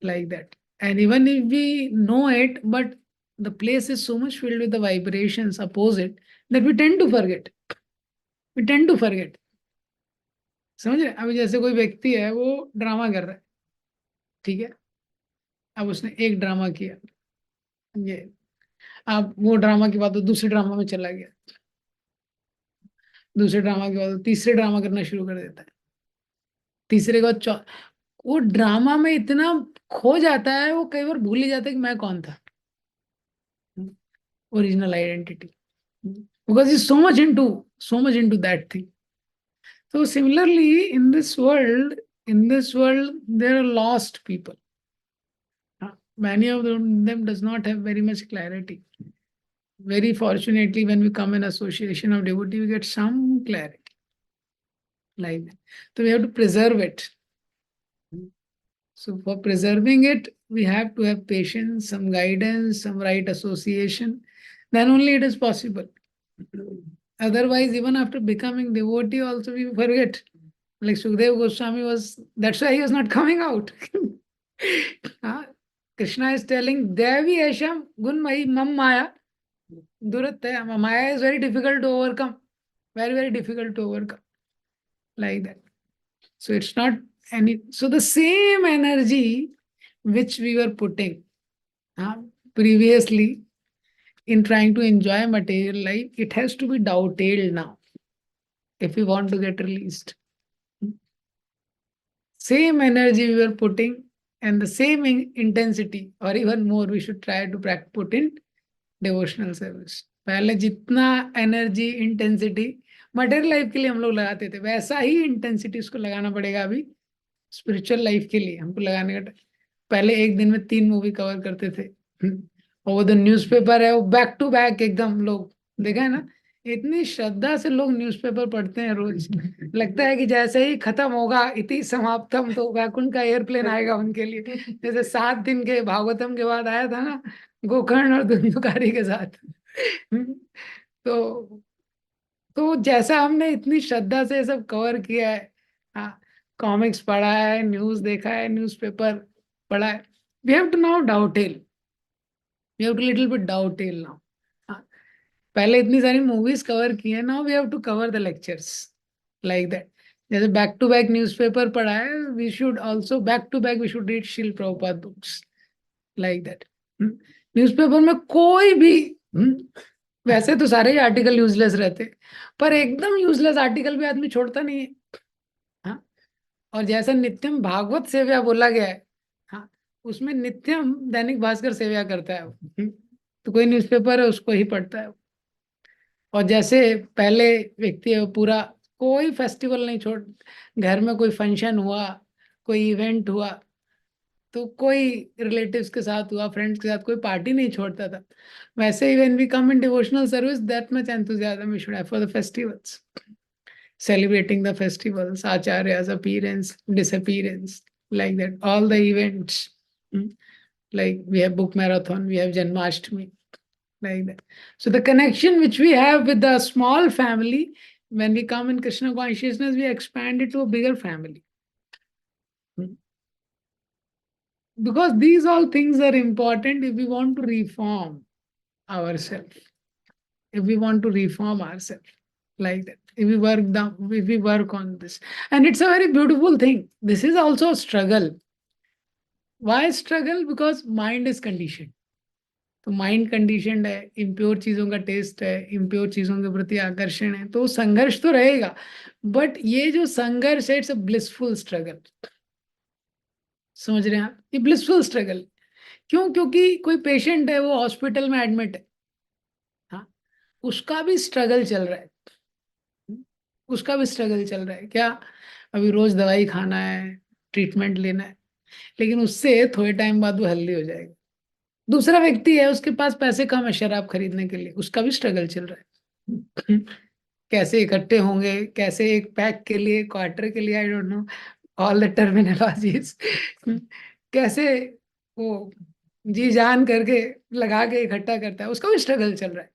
like that. And even if we know it, but the place is so much filled with the vibrations opposite that we tend to forget. We tend to forget. समझ रहे? अभी जैसे कोई व्यक्ति है वो drama कर रहा है, ठीक है, अब उसने एक ड्रामा किया, ये, अब वो ड्रामा के बाद वो दूसरे ड्रामा में चला गया, दूसरे ड्रामा के बाद वो तीसरे ड्रामा करना शुरू कर देता है, तीसरे के बाद वो ड्रामा में इतना खो जाता है, वो कई बार भूल ही जाता है कि मैं कौन था, original identity, because is so much into that thing. So similarly, in this world, there are lost people. Many of them does not have very much clarity. Very fortunately, when we come in association of devotee, we get some clarity like that. So we have to preserve it. So for preserving it, we have to have patience, some guidance, some right association. Then only it is possible. Otherwise, even after becoming devotee, also we forget. Like Sukdev Goswami was, that's why he was not coming out. Krishna is telling, Devi Asham Gunmai Mam Maya. Durat Maya is very difficult to overcome. Very, very difficult to overcome. Like that. So it's not any, so the same energy which we were putting previously in trying to enjoy material life, it has to be dovetailed now if we want to get released. Same energy we were putting and the same intensity or even more we should try to put in devotional service. पहले जितना energy intensity material life के लिए हम लोग लगाते थे, वैसा ही intensity उसको लगाना पड़ेगा अभी स्पिरिचुअल लाइफ के लिए हमको लगाने का। पहले एक दिन में 3 मूवी कवर करते थे, और वो जो न्यूज़पेपर है वो बैक टू बैक एकदम, लोग देखा है ना, इतनी श्रद्धा से लोग न्यूज़पेपर पढ़ते हैं रोज। लगता है कि जैसे ही खत्म होगा इति समाप्तम तो वैकुंठ का एयरप्लेन आएगा उनके लिए। जैसे 7 दिन के भागवतम के बाद आया था ना गोकर्ण और धुंधुकारी के साथ। तो जैसा हमने इतनी श्रद्धा से सब कवर किया है, हाँ, कॉमिक्स पढ़ा है, न्यूज देखा है, न्यूज़पेपर पढ़ा है, we have to now dovetail, we have to little bit dovetail now. पहले इतनी सारी मूवीज कवर की है, now we have to cover the lectures like that. जैसे बैक टू बैक न्यूज़पेपर पढ़ा है, we should also back to back we should read Srila Prabhupada books like that. Newspaper में कोई भी वैसे तो सारे ही आर्टिकल यूजलेस रहते, पर एकदम यूजलेस आर्टिकल भी आदमी छोड़ता नहीं है। हाँ, और जैसा नित्यम भागवत सेव्या बोला गया है, हाँ, उसमें नित्यम दैनिक भास्कर सेव्या करता है। तो कोई न्यूज़पेपर है उसको ही पढ़ता है। और जैसे पहले व्यक्ति है वो पूरा कोई फेस्टिवल नहीं छोड़, घर में कोई फंक्शन हुआ, कोई इवेंट हुआ, तो कोई रिलेटिव्स के साथ हुआ, फ्रेंड्स के साथ कोई पार्टी नहीं छोड़ता था। वैसे ही when we come in devotional service, that much enthusiasm we should have for the festivals, celebrating the festivals, acharya's appearance, disappearance, like that, all the events. Hmm. Like we have book marathon, we have Janmashtami, like that. So the connection which we have with the small family, when we come in Krishna consciousness, we expand it to a bigger family. Hmm. Because these all things are important if we want to reform ourselves. If we want to reform ourselves, like that. If we work on this. And it's a very beautiful thing. This is also a struggle. Why struggle? Because mind is conditioned. तो mind conditioned है, impure चीजों का test है, impure चीजों के प्रति आकर्षण है, तो संघर्ष तो रहेगा। बट ये जो संघर्ष है, इट्स अ ब्लिसफुल स्ट्रगल। समझ रहे हैं आप? ये ब्लिसफुल स्ट्रगल क्यों? क्योंकि कोई पेशेंट है, वो हॉस्पिटल में एडमिट है, हाँ, उसका भी स्ट्रगल चल रहा है। उसका भी स्ट्रगल चल रहा है क्या? अभी रोज दवाई खाना है, ट्रीटमेंट लेना है, लेकिन उससे थोड़े टाइम बाद वो हेल्दी हो जाएगा। दूसरा व्यक्ति है, उसके पास पैसे कम है शराब खरीदने के लिए, उसका भी स्ट्रगल चल रहा है। कैसे इकट्ठे होंगे, कैसे एक पैक के लिए, क्वार्टर के लिए, I don't know all the terminologies, कैसे वो जी जान करके लगा के इकट्ठा करता है, उसका भी स्ट्रगल चल रहा है।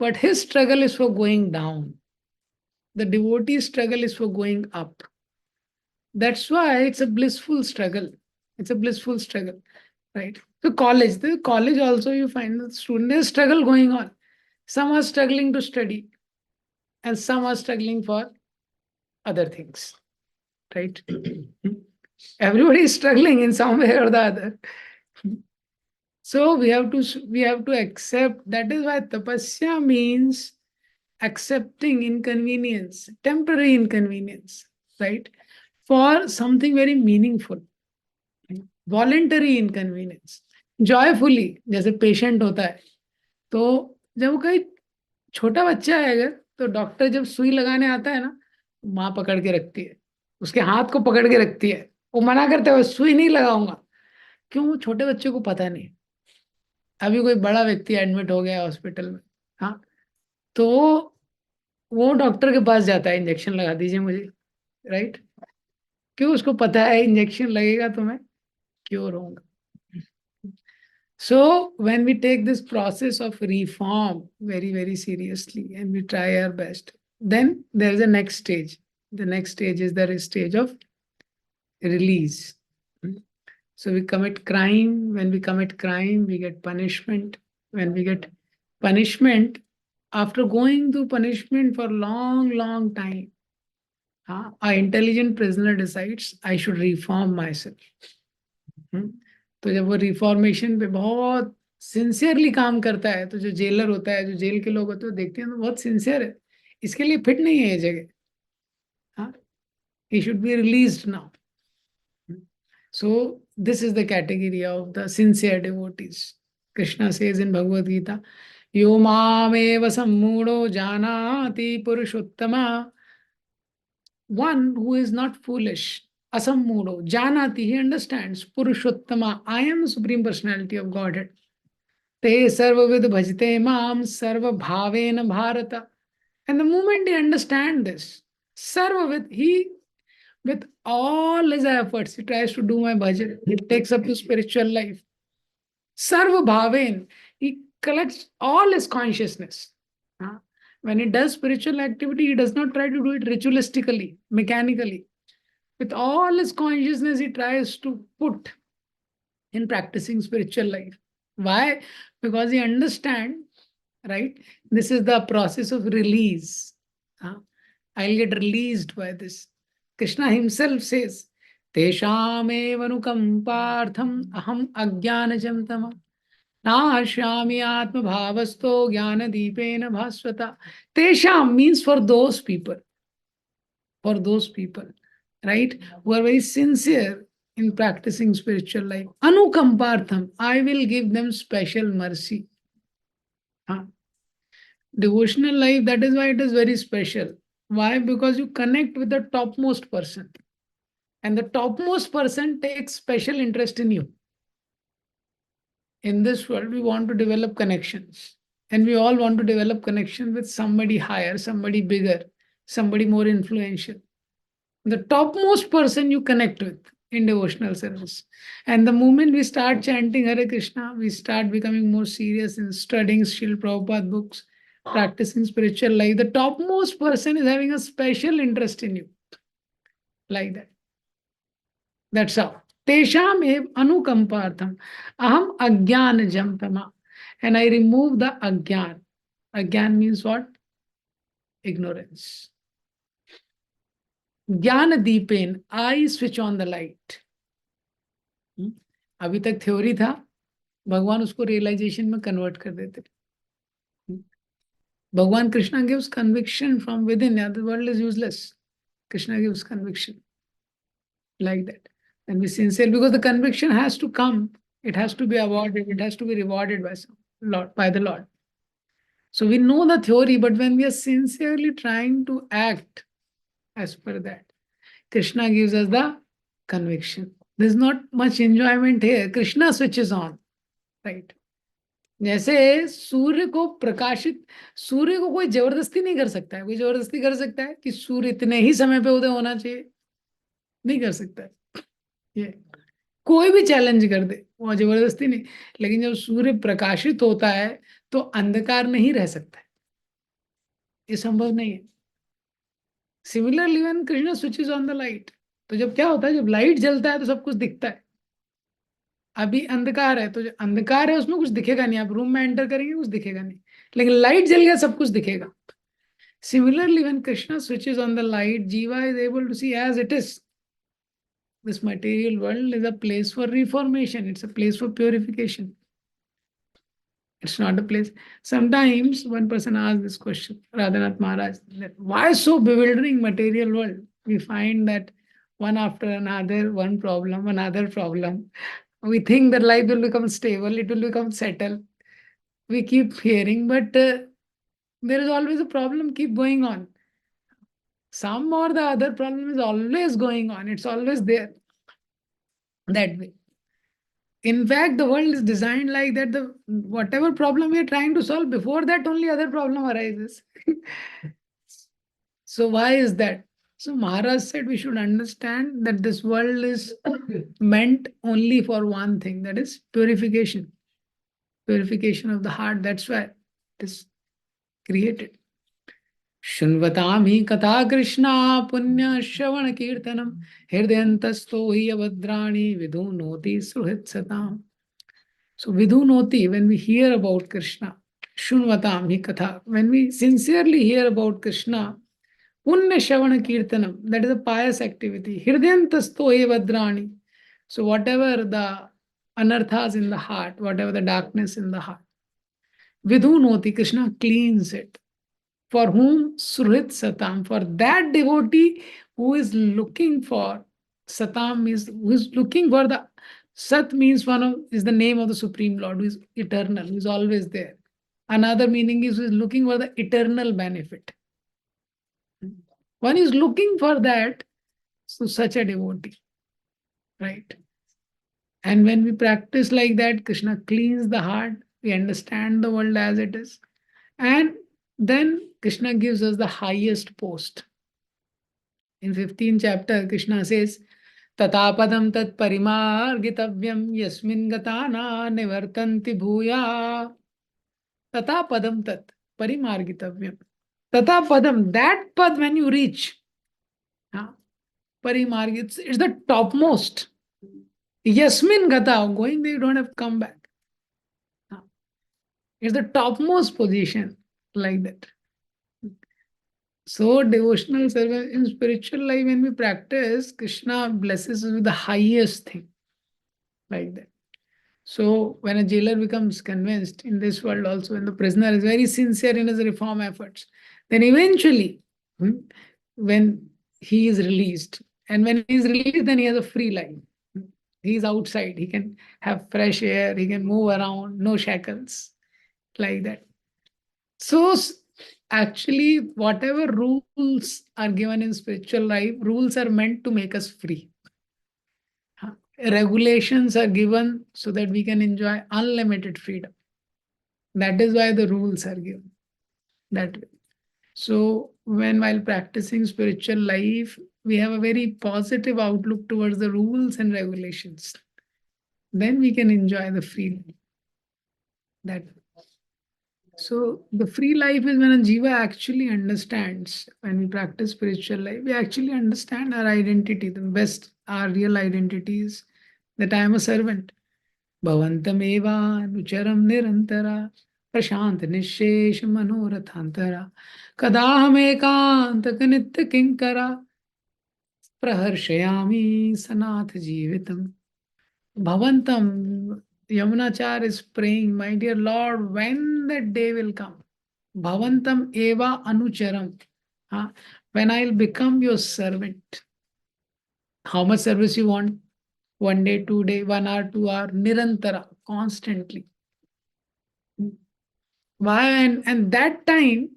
But his struggle is for going down, the devotee struggle is for going up. That's why it's a blissful struggle. It's a blissful struggle, right? So the college also, you find the student, there's struggle going on. Some are struggling to study and some are struggling for other things, right? Everybody is struggling in some way or the other. So we have to accept. That is why tapasya means accepting inconvenience, temporary inconvenience, right? For something very meaningful, voluntary inconvenience, joyfully. जैसे patient होता है, तो जब वो कहीं छोटा बच्चा है अगर, तो डॉक्टर जब सुई लगाने आता है ना, माँ पकड़ के रखती है, उसके हाथ को पकड़ के रखती है, वो मना करते हुए सुई नहीं लगाऊंगा। क्यों? छोटे बच्चे को पता नहीं। अभी कोई बड़ा व्यक्ति एडमिट हो गया हॉस्पिटल में, हाँ, तो वो डॉक्टर के पास जाता है, इंजेक्शन लगा दीजिए मुझे, राइट? क्यों? उसको पता है इंजेक्शन लगेगा तो मैं क्योर होऊंगा। So when we take this process of reform very, very seriously and we try our best, then there is a next stage. The next stage is the stage of release. So we commit crime. When we commit crime, we get punishment. When we get punishment, after going through punishment for long, long time, an intelligent prisoner decides, I should reform myself. तो जब वो reformation पे बहुत sincerely काम करता है, तो जो जेलर होता है, जो जेल के लोग होते हैं, वो देखते हैं तो बहुत सिंसियर है, इसके लिए फिट नहीं है ये जगह, हाँ, he should be released now. So this is the category of the sincere devotees. Krishna says in Bhagavad Gita, Yo mameva sammudo janati purushottama. One who is not foolish, asammudo, janati, he understands, purushottama, I am the Supreme Personality of Godhead. Te sarvavid bhajte mam sarva bhavena bharata. And the moment he understands this, sarvavid, he, with all his efforts, he tries to do my bhajan, he takes up the spiritual life. Sarva bhaven, he collects all his consciousness. When he does spiritual activity, he does not try to do it ritualistically, mechanically. With all his consciousness, he tries to put in practicing spiritual life. Why? Because he understands, right? This is the process of release. I'll get released by this. Krishna himself says, Tesham evanukampartham aham ajnanajam tama nashyami atma bhavasto jnana deepena bhasvata. Tesham means for those people. For those people, right? Who are very sincere in practicing spiritual life. Anukampartham, I will give them special mercy. Devotional life, that is why it is very special. Why? Because you connect with the topmost person. And the topmost person takes special interest in you. In this world, we want to develop connections. And we all want to develop connection with somebody higher, somebody bigger, somebody more influential. The topmost person you connect with in devotional service. And the moment we start chanting Hare Krishna, we start becoming more serious in studying Srila Prabhupada books, practicing spiritual life. The topmost person is having a special interest in you. Like that. That's how. Tesham ev anukampartham. Aham agyan jampama. And I remove the agyan. Agyan means what? Ignorance. ज्ञान दीपेन, I switch on the light. अभी तक theory था, भगवान उसको realisation में convert कर देते. भगवान Krishna gives conviction from with in. The world is useless. Krishna gives conviction like that. And be sincere, because the conviction has to come. It has to be awarded. It has to be rewarded by Lord, by the Lord. So we know the theory, but when we are sincerely trying to act as per that, Krishna gives us the conviction. There's not much enjoyment here. Krishna switches on, right? जैसे सूर्य को प्रकाशित, सूर्य को कोई जबरदस्ती नहीं कर सकता है. कोई जबरदस्ती कर सकता है कि सूर्य इतने ही समय पे उदय होना चाहिए? नहीं कर सकता है. ये कोई भी चैलेंज कर दे, वो जबरदस्ती नहीं. लेकिन जब सूर्य प्रकाशित होता है तो अंधकार नहीं रह सकता है. ये संभव नहीं है. Similarly when Krishna switches on the light, तो जब क्या होता है, जब लाइट जलता है तो सब कुछ दिखता है. अभी अंधकार है, तो जो अंधकार है उसमें कुछ दिखेगा नहीं. आप रूम में एंटर करेंगे कुछ दिखेगा नहीं, लेकिन लाइट जल गया सब कुछ दिखेगा. Similarly when Krishna switches on the light, jiva is able to see as it is. This material world is a place for reformation. It's a place for purification. It's not a place. Sometimes one person asks this question, Radhanath Maharaj, that why so bewildering material world? We find that one after another, one problem, another problem. We think that life will become stable, it will become settled. We keep hearing, but there is always a problem keep going on. Some or the other problem is always going on. It's always there. That way. In fact, the world is designed like that. The whatever problem we are trying to solve, before that only other problem arises. So why is that? So Maharaj said we should understand that this world is meant only for one thing, that is purification. Purification of the heart. That's why it is created. शृण्वतां हि कथा कृष्णा पुण्य श्रवण कीर्तनम हृदयन्तस्तो हि अभद्राणि विधुनोति सुहृत्सताम्. So vidhunoti, when we hear about Krishna, shunvatam hi katha, when we sincerely hear about Krishna, punya shravana kirtanam, that is a pious activity. Hridyantasto hi vadrani. So whatever the anarthas in the heart, whatever the darkness in the heart, vidhunoti, Krishna cleans it. For whom? Suhrit Satam. For that devotee who is looking for, Satam is who is looking for the Sat means one of is the name of the Supreme Lord, who is eternal, who is always there. Another meaning is who is looking for the eternal benefit. One is looking for that, so such a devotee. Right? And when we practice like that, Krishna cleans the heart, we understand the world as it is. And then Krishna gives us the highest post. In 15th chapter, Krishna says, Tatapadam tat parimargitavyam yasmin gatana nivartanti bhuya. Tatapadam tat parimargitavyam. Tatapadam, that pad when you reach, parimarg, it's the topmost. Yasmin gata, going there, you don't have to come back. It's the topmost position, like that. So devotional service in spiritual life, when we practice, Krishna blesses us with the highest thing, like that. So when a jailer becomes convinced in this world also, when the prisoner is very sincere in his reform efforts, then eventually, when he is released, and when he is released, then he has a free life. He is outside, he can have fresh air, he can move around, no shackles, like that. So actually, whatever rules are given in spiritual life, rules are meant to make us free. Regulations are given so that we can enjoy unlimited freedom. That is why the rules are given that way. So when while practicing spiritual life, we have a very positive outlook towards the rules and regulations. Then we can enjoy the freedom. That so the free life is when a jiva actually understands. When we practice spiritual life, we actually understand our identity. The best, our real identity is that I am a servant. Bhavantameva nucharam nirantara prashant nishesh manorathantara kadaham ekantaka nitya kinkara praharshayami sanath jeevitam. Bhavantam, Yamunachar is praying, my dear Lord, when that day will come. Bhavantam eva anucharam. Huh? When I'll become your servant. How much service you want? 1 day, 2 day, 1 hour, 2 hour, nirantara, constantly. Why? And that time,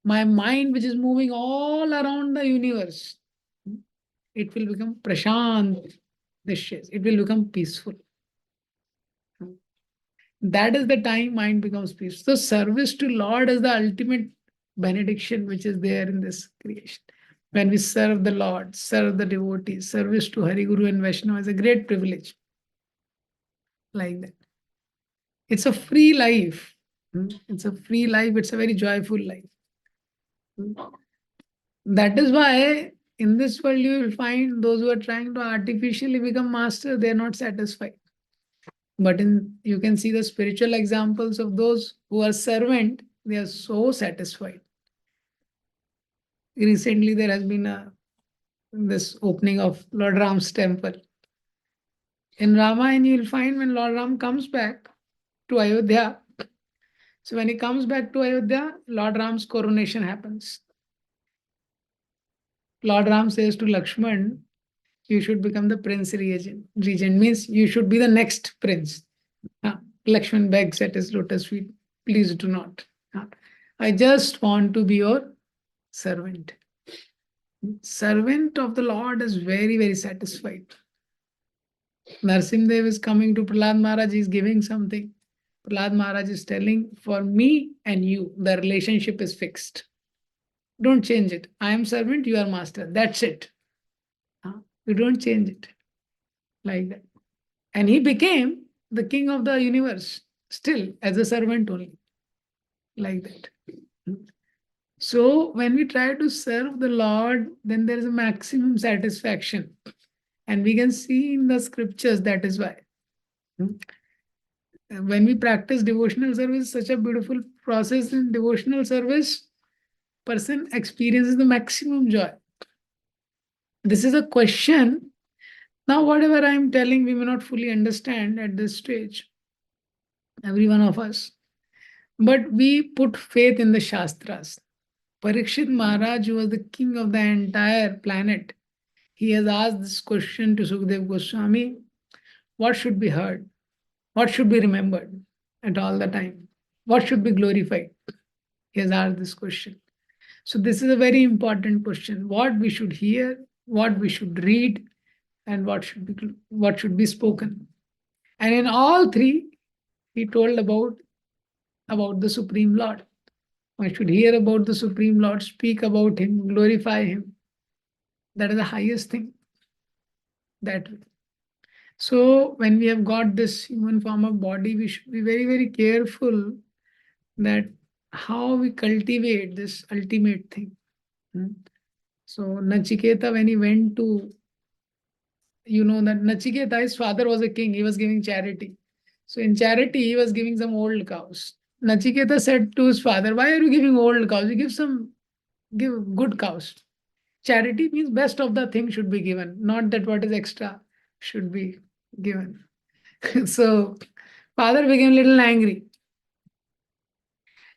my mind, which is moving all around the universe, it will become prashant, it will become peaceful. That is the time mind becomes peaceful. So service to Lord is the ultimate benediction which is there in this creation. When we serve the Lord, serve the devotees, service to Hari, Guru and Vaishnava is a great privilege. Like that. It's a free life. It's a free life. It's a very joyful life. That is why in this world you will find those who are trying to artificially become master, they are not satisfied. But you can see the spiritual examples of those who are servant, they are so satisfied. Recently, there has been this opening of Lord Ram's temple. In Ramayana, you will find when Lord Ram comes back to Ayodhya. So when he comes back to Ayodhya, Lord Ram's coronation happens. Lord Ram says to Lakshman, you should become the prince regent. Regent means you should be the next prince. Lakshman begs at his lotus feet, please do not. I just want to be your servant. Servant of the Lord is very, very satisfied. Narsimdev is coming to Prahlad Maharaj, he is giving something. Prahlad Maharaj is telling, for me and you, the relationship is fixed. Don't change it. I am servant, you are master. That's it. You don't change it. Like that. And he became the king of the universe, still as a servant only. Like that. So when we try to serve the Lord, then there is a maximum satisfaction. And we can see in the scriptures that is why. When we practice devotional service, such a beautiful process in devotional service, person experiences the maximum joy. This is a question. Now, whatever I am telling, we may not fully understand at this stage, every one of us. But we put faith in the Shastras. Parikshit Maharaj, who was the king of the entire planet, he has asked this question to Sukhdev Goswami, what should be heard? What should be remembered at all the time? What should be glorified? He has asked this question. So this is a very important question. What we should hear, what we should read, and what should be spoken. And in all three, he told about the Supreme Lord. One should hear about the Supreme Lord, speak about him, glorify him. That is the highest thing. That so when we have got this human form of body, we should be very, very careful that how we cultivate this ultimate thing. So Nachiketa, when he went to, that Nachiketa, his father was a king, he was giving charity. So in charity, he was giving some old cows. Nachiketa said to his father, why are you giving old cows? You give good cows. Charity means best of the thing should be given, not that what is extra should be given. So father became a little angry.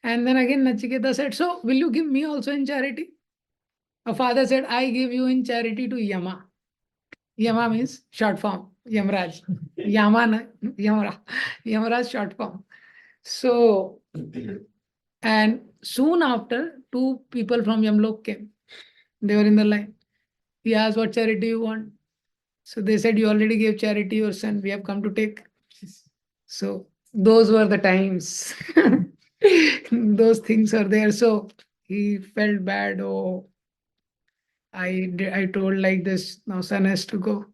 And then again Nachiketa said, so will you give me also in charity? A father said, I give you in charity to Yama. Yama means short form, Yamraj. Yamana, Yamara. Yamaraj short form. So And soon after, two people from Yamlok came. They were in the line. He asked, what charity you want? So they said, you already gave charity your son. We have come to take. So those were the times. Those things are there. So he felt bad. Oh, I told like this. Now son has to go.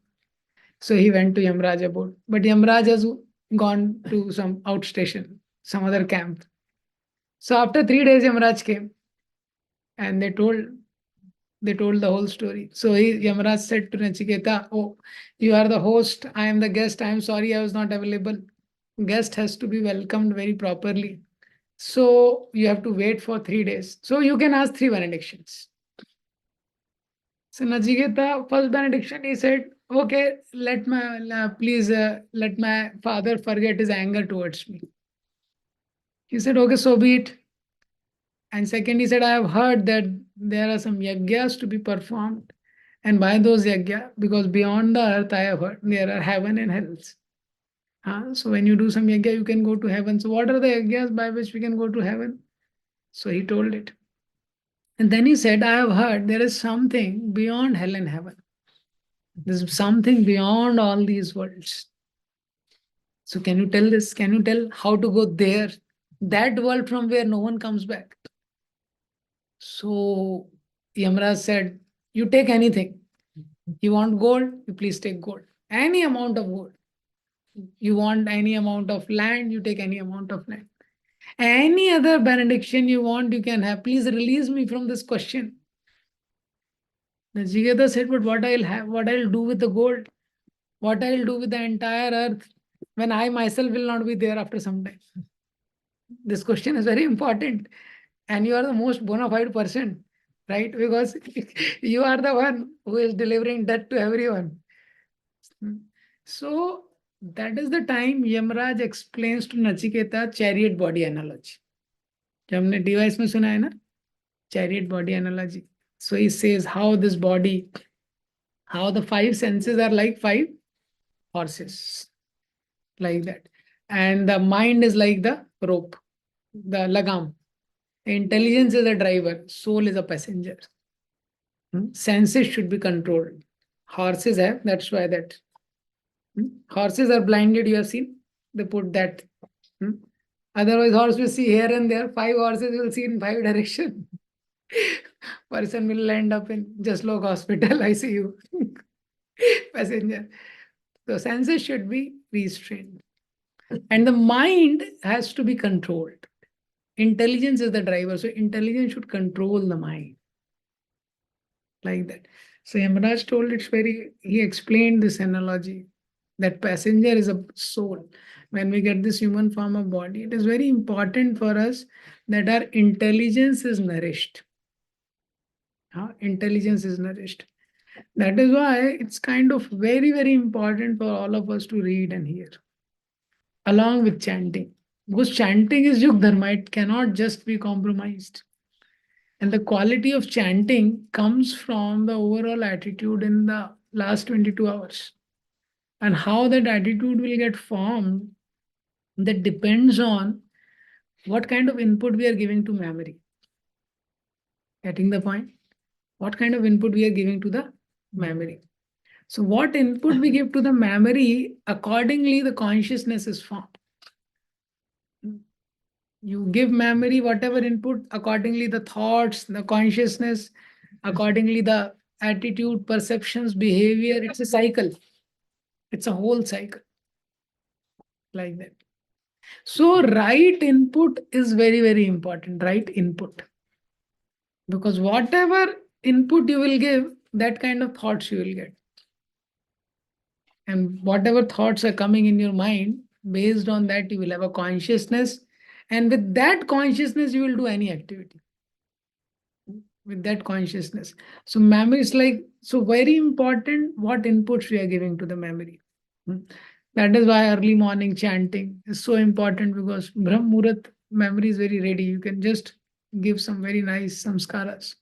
So he went to Yamraj about. But Yamraj has gone to some outstation, some other camp. So after 3 days, Yamraj came and they told the whole story. So Yamaraj said to Nachiketa, oh, you are the host, I am the guest, I am sorry I was not available. Guest has to be welcomed very properly. So you have to wait for 3 days. So you can ask 3 benedictions. So Nachiketa, first benediction, he said, okay, please let my father forget his anger towards me. He said, okay, so be it. And second, he said, I have heard that there are some yagyas to be performed. And by those yagya, because beyond the earth, I have heard there are heaven and hells. So when you do some yagya, you can go to heaven. So what are the yagyas by which we can go to heaven? So he told it. And then he said, I have heard there is something beyond hell and heaven. There's something beyond all these worlds. So can you tell this? Can you tell how to go there? That world from where no one comes back. So Yamraj said, you take anything. You want gold? You please take gold. Any amount of gold. You want any amount of land? You take any amount of land. Any other benediction you want, you can have. Please release me from this question. Nachiketa said, but what I'll have, what I'll do with the gold, what I'll do with the entire earth when I myself will not be there after some time. This question is very important. And you are the most bona fide person, right? Because you are the one who is delivering death to everyone. So that is the time Yamraj explains to Nachiketa chariot body analogy. जो हमने device में सुना है ना, chariot body analogy. So he says how this body, how the 5 senses are like 5 horses, like that. And the mind is like the rope, the lagam. Intelligence is a driver, soul is a passenger. Senses should be controlled. Horses have, that's why that. Horses are blinded, you have seen? They put that. Otherwise, horse will see here and there. 5 horses will see in 5 directions. Person will end up in Jaslok hospital, ICU. Passenger. So senses should be restrained. And the mind has to be controlled. Intelligence is the driver. So intelligence should control the mind. Like that. So Yamaraj told he explained this analogy. That passenger is a soul. When we get this human form of body, it is very important for us that our intelligence is nourished. Intelligence is nourished. That is why it's kind of very, very important for all of us to read and hear. Along with chanting. Because chanting is Yug Dharma, it cannot just be compromised. And the quality of chanting comes from the overall attitude in the last 22 hours. And how that attitude will get formed, that depends on what kind of input we are giving to memory. Getting the point? What kind of input we are giving to the memory. So what input we give to the memory, accordingly the consciousness is formed. You give memory whatever input, accordingly the thoughts, the consciousness, accordingly the attitude, perceptions, behavior. It's a cycle. It's a whole cycle. Like that. So right input is very, very important. Right input. Because whatever input you will give, that kind of thoughts you will get. And whatever thoughts are coming in your mind, based on that, you will have a consciousness. And with that consciousness, you will do any activity. With that consciousness. So memory is like, so very important what inputs we are giving to the memory. That is why early morning chanting is so important, because Brahm Muhurat memory is very ready. You can just give some very nice samskaras.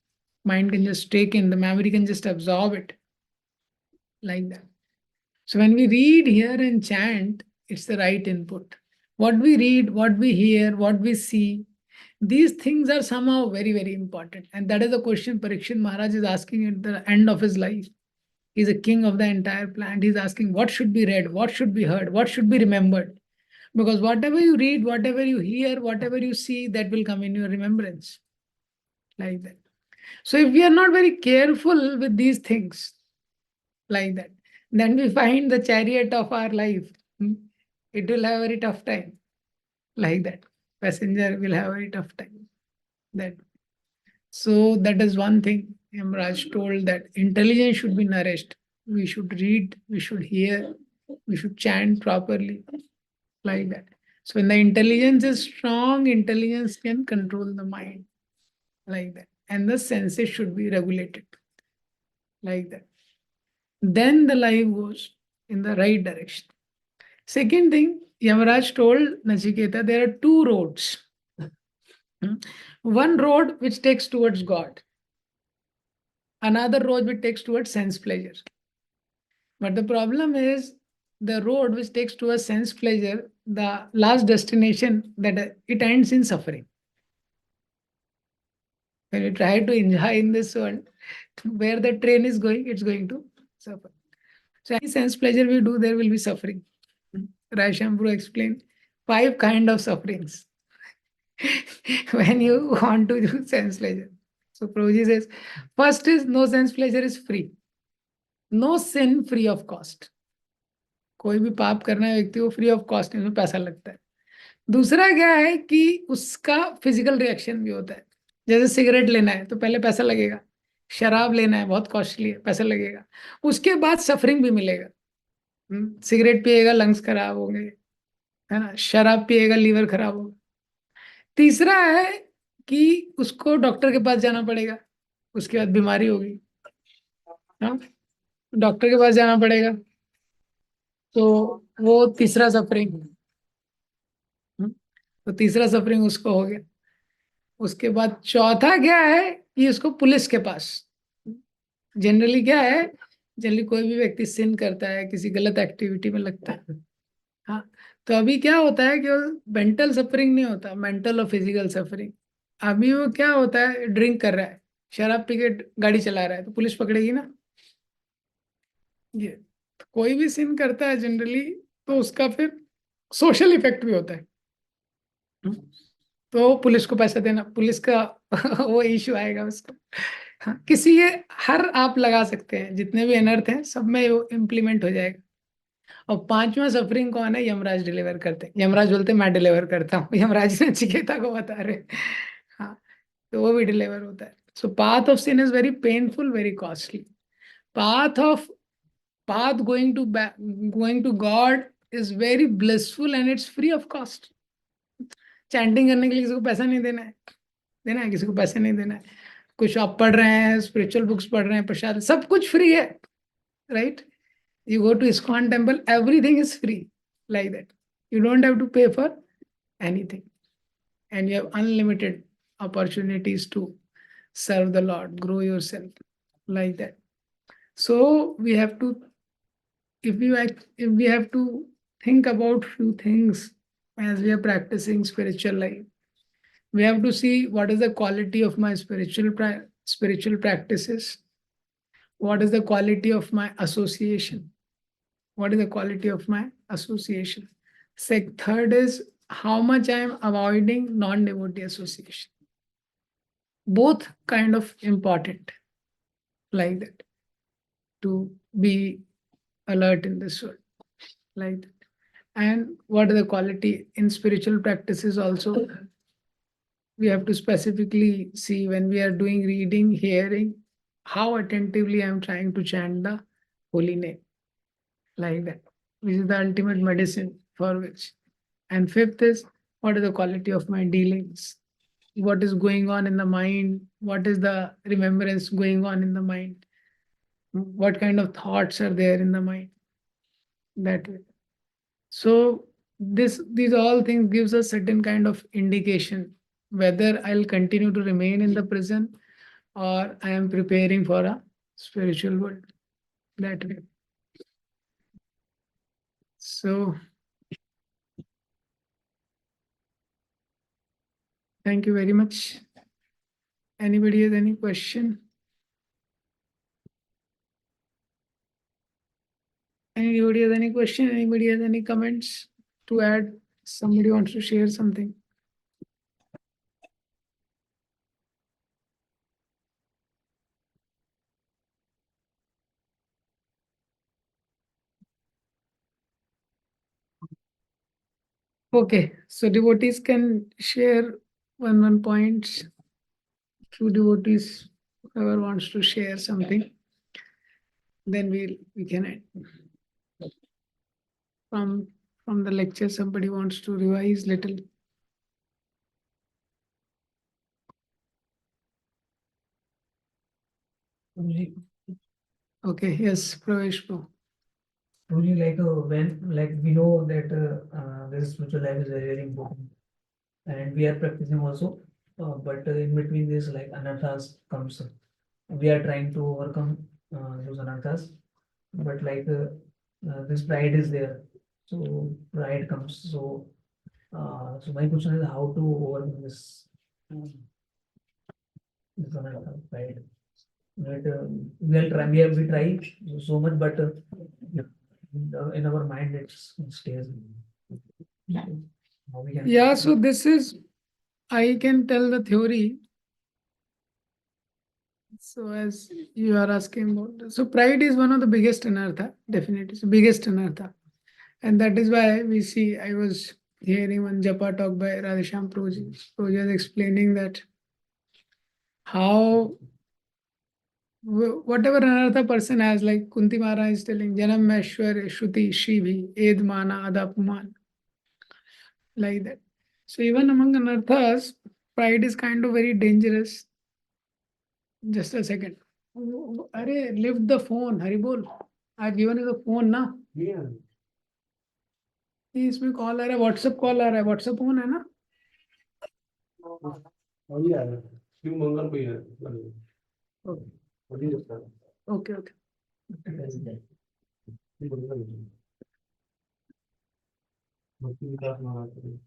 Mind can just take in, the memory can just absorb it. Like that. So when we read, hear and chant, it's the right input. What we read, what we hear, what we see, These things are somehow very, very important. And that is the question Parikshit Maharaj is asking at the end of his life. He's a king of the entire planet. He's asking what should be read, what should be heard, what should be remembered. Because whatever you read, whatever you hear, whatever you see, that will come in your remembrance. Like that. So if we are not very careful with these things, like that, then we find the chariot of our life. It will have a very tough time. Like that. Passenger will have a very tough time. That. So that is one thing. Yamraj told that intelligence should be nourished. We should read, we should hear, we should chant properly, like that. So when the intelligence is strong, intelligence can control the mind, like that. And the senses should be regulated, like that. Then the life goes in the right direction. Second thing, Yamaraj told Nachiketa, there are two roads. One road which takes towards God, another road which takes towards sense pleasure. But the problem is the road which takes towards sense pleasure, the last destination, that it ends in suffering. When you try to enjoy in this world, where the train is going, it's going to suffer. So any sense pleasure we do, there will be suffering. Raishambru explained 5 kind of sufferings when you want to do sense pleasure. So Prabhuji says, first is no sense pleasure is free. No sin free of cost. कोई भी पाप करना है व्यक्ति को free of cost, इसमें पैसा लगता है. दूसरा क्या है कि उसका फिजिकल रिएक्शन भी होता है. जैसे सिगरेट लेना है तो पहले पैसा लगेगा, शराब लेना है बहुत कॉस्टली है, पैसा लगेगा, उसके बाद सफरिंग भी मिलेगा. सिगरेट पिएगा लंग्स खराब होंगे, है ना, शराब पिएगा लीवर खराब होगा. तीसरा है कि उसको डॉक्टर के पास जाना पड़ेगा, उसके बाद बीमारी होगी, हाँ, डॉक्टर के पास जाना पड़ेगा, तो वो तीसरा सफरिंग. तो तीसरा सफरिंग उसको हो गया. उसके बाद चौथा क्या है कि उसको पुलिस के पास. जनरली क्या है, जनरली कोई भी व्यक्ति सिन करता है, किसी गलत एक्टिविटी में लगता है, हाँ, तो अभी क्या होता है कि मेंटल सफरिंग नहीं होता, मेंटल और फिजिकल सफरिंग. अभी वो क्या होता है, ड्रिंक कर रहा है, शराब पी के गाड़ी चला रहा है, तो पुलिस पकड़ेगी ना. ये तो कोई भी सिन करता है जनरली, तो उसका फिर सोशल इफेक्ट भी होता है. तो पुलिस को पैसा देना, पुलिस का वो इशू आएगा उसको. हाँ, किसी ये हर आप लगा सकते हैं, जितने भी अनर्थ हैं सब में वो इम्प्लीमेंट हो जाएगा. और पांचवा सफरिंग कौन है, यमराज डिलीवर करते हैं. यमराज बोलते हैं मैं डिलीवर करता हूँ, यमराज ने चिकेता को बता रहे. हाँ, तो वो भी डिलीवर होता है. So path of sin is very painful, very costly. Path going to God is very blissful and it's free of cost. Chanting करने के लिए किसी को पैसा नहीं देना है, देना है किसी को पैसे नहीं देना है. कुछ आप पढ़ रहे हैं, स्पिरिचुअल बुक्स पढ़ रहे हैं, प्रसाद, सब कुछ फ्री है, right. You go to ISKCON temple, everything is free, like that. You don't have to pay for anything. And you have unlimited opportunities to serve the Lord, grow yourself, like that. So we have to, if we have to think about few things as we are practicing spiritual life, we have to see what is the quality of my spiritual practices, what is the quality of my association, what is the quality of my association. Third is how much I am avoiding non-devotee association. Both kind of important, like that, to be alert in this world, like that. And what is the quality in spiritual practices also, we have to specifically see when we are doing reading, hearing, how attentively I am trying to chant the holy name, like that, which is the ultimate medicine for which. And fifth is what is the quality of my dealings, what is going on in the mind, what is the remembrance going on in the mind, what kind of thoughts are there in the mind, that way. So these all things gives a certain kind of indication whether I'll continue to remain in the prison or I am preparing for a spiritual world, that way. So Thank you very much. Anybody has any question? Anybody has any question? Anybody has any comments to add? Somebody wants to share something? Okay, so devotees can share one points. True devotees, whoever wants to share something, then we can add. From the lecture, somebody wants to revise little. Okay, yes, Pravesh bro. Truly, when we know that this spiritual life is very, very important, and we are practicing also, but in between this, like anarthas comes, we are trying to overcome those anarthas, but this pride is there, so pride comes. So my question is how to overcome this anartha pride. That we try so much, but in our mind it stays. How we can. Yeah, so this is, I can tell the theory. So as you are asking about, so pride is one of the biggest anartha, definitely, it's the biggest anartha. And that is why we see, I was hearing one japa talk by Adishyam Prabhuji. Prabhuji is explaining that how whatever another person has, like Kunti Mara is telling, Janam Meshwar Shruti Shivi Ed Mana Adapuman, like that. So even among anarthas, pride is kind of very dangerous. Just a second. Arey, lift the phone, Haribol. I've given you the phone ना. Yeah. इसमें call आ रहा है, WhatsApp call आ रहा है, WhatsApp phone है ना. अभी आ रहा है, क्यों मंगल को ही है. ओके अभी जब तक. Okay okay. भक्ति विकास महाराज को.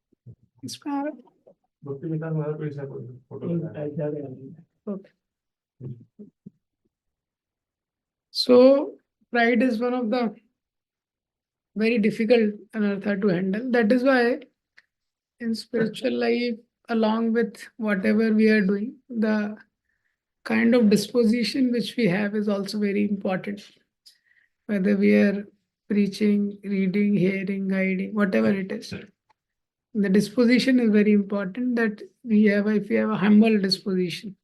इसमें आ रहा है. भक्ति विकास महाराज को ऐसा फोटो लगा है. Okay. So pride is one of the very difficult anartha to handle. That is why in spiritual life, along with whatever we are doing, the kind of disposition which we have is also very important. Whether we are preaching, reading, hearing, guiding, whatever it is. The disposition is very important, that we have, if we have a humble disposition.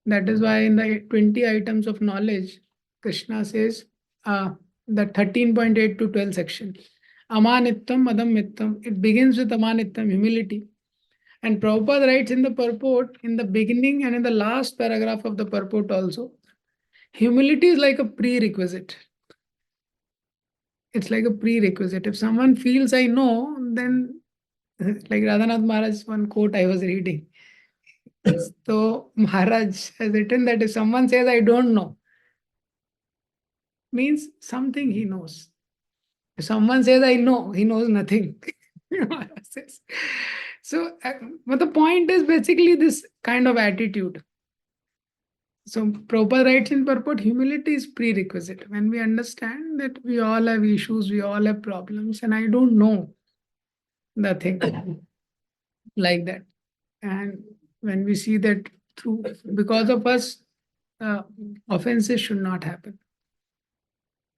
That is why in the 20 items of knowledge, Krishna says, the 13.8 to 12 section, Amanittam, Madam Mittam, it begins with Amanittam, humility. And Prabhupada writes in the purport, in the beginning and in the last paragraph of the purport also, humility is like a prerequisite. It's like a prerequisite. If someone feels I know, then like Radhanath Maharaj, one quote I was reading. So Maharaj has written that if someone says I don't know, means something he knows. If someone says I know, he knows nothing. So, but the point is basically this kind of attitude. So Prabhupada writes in purport, humility is prerequisite. When we understand that we all have issues, we all have problems, and I don't know the thing like that. And when we see that through, because of us, offenses should not happen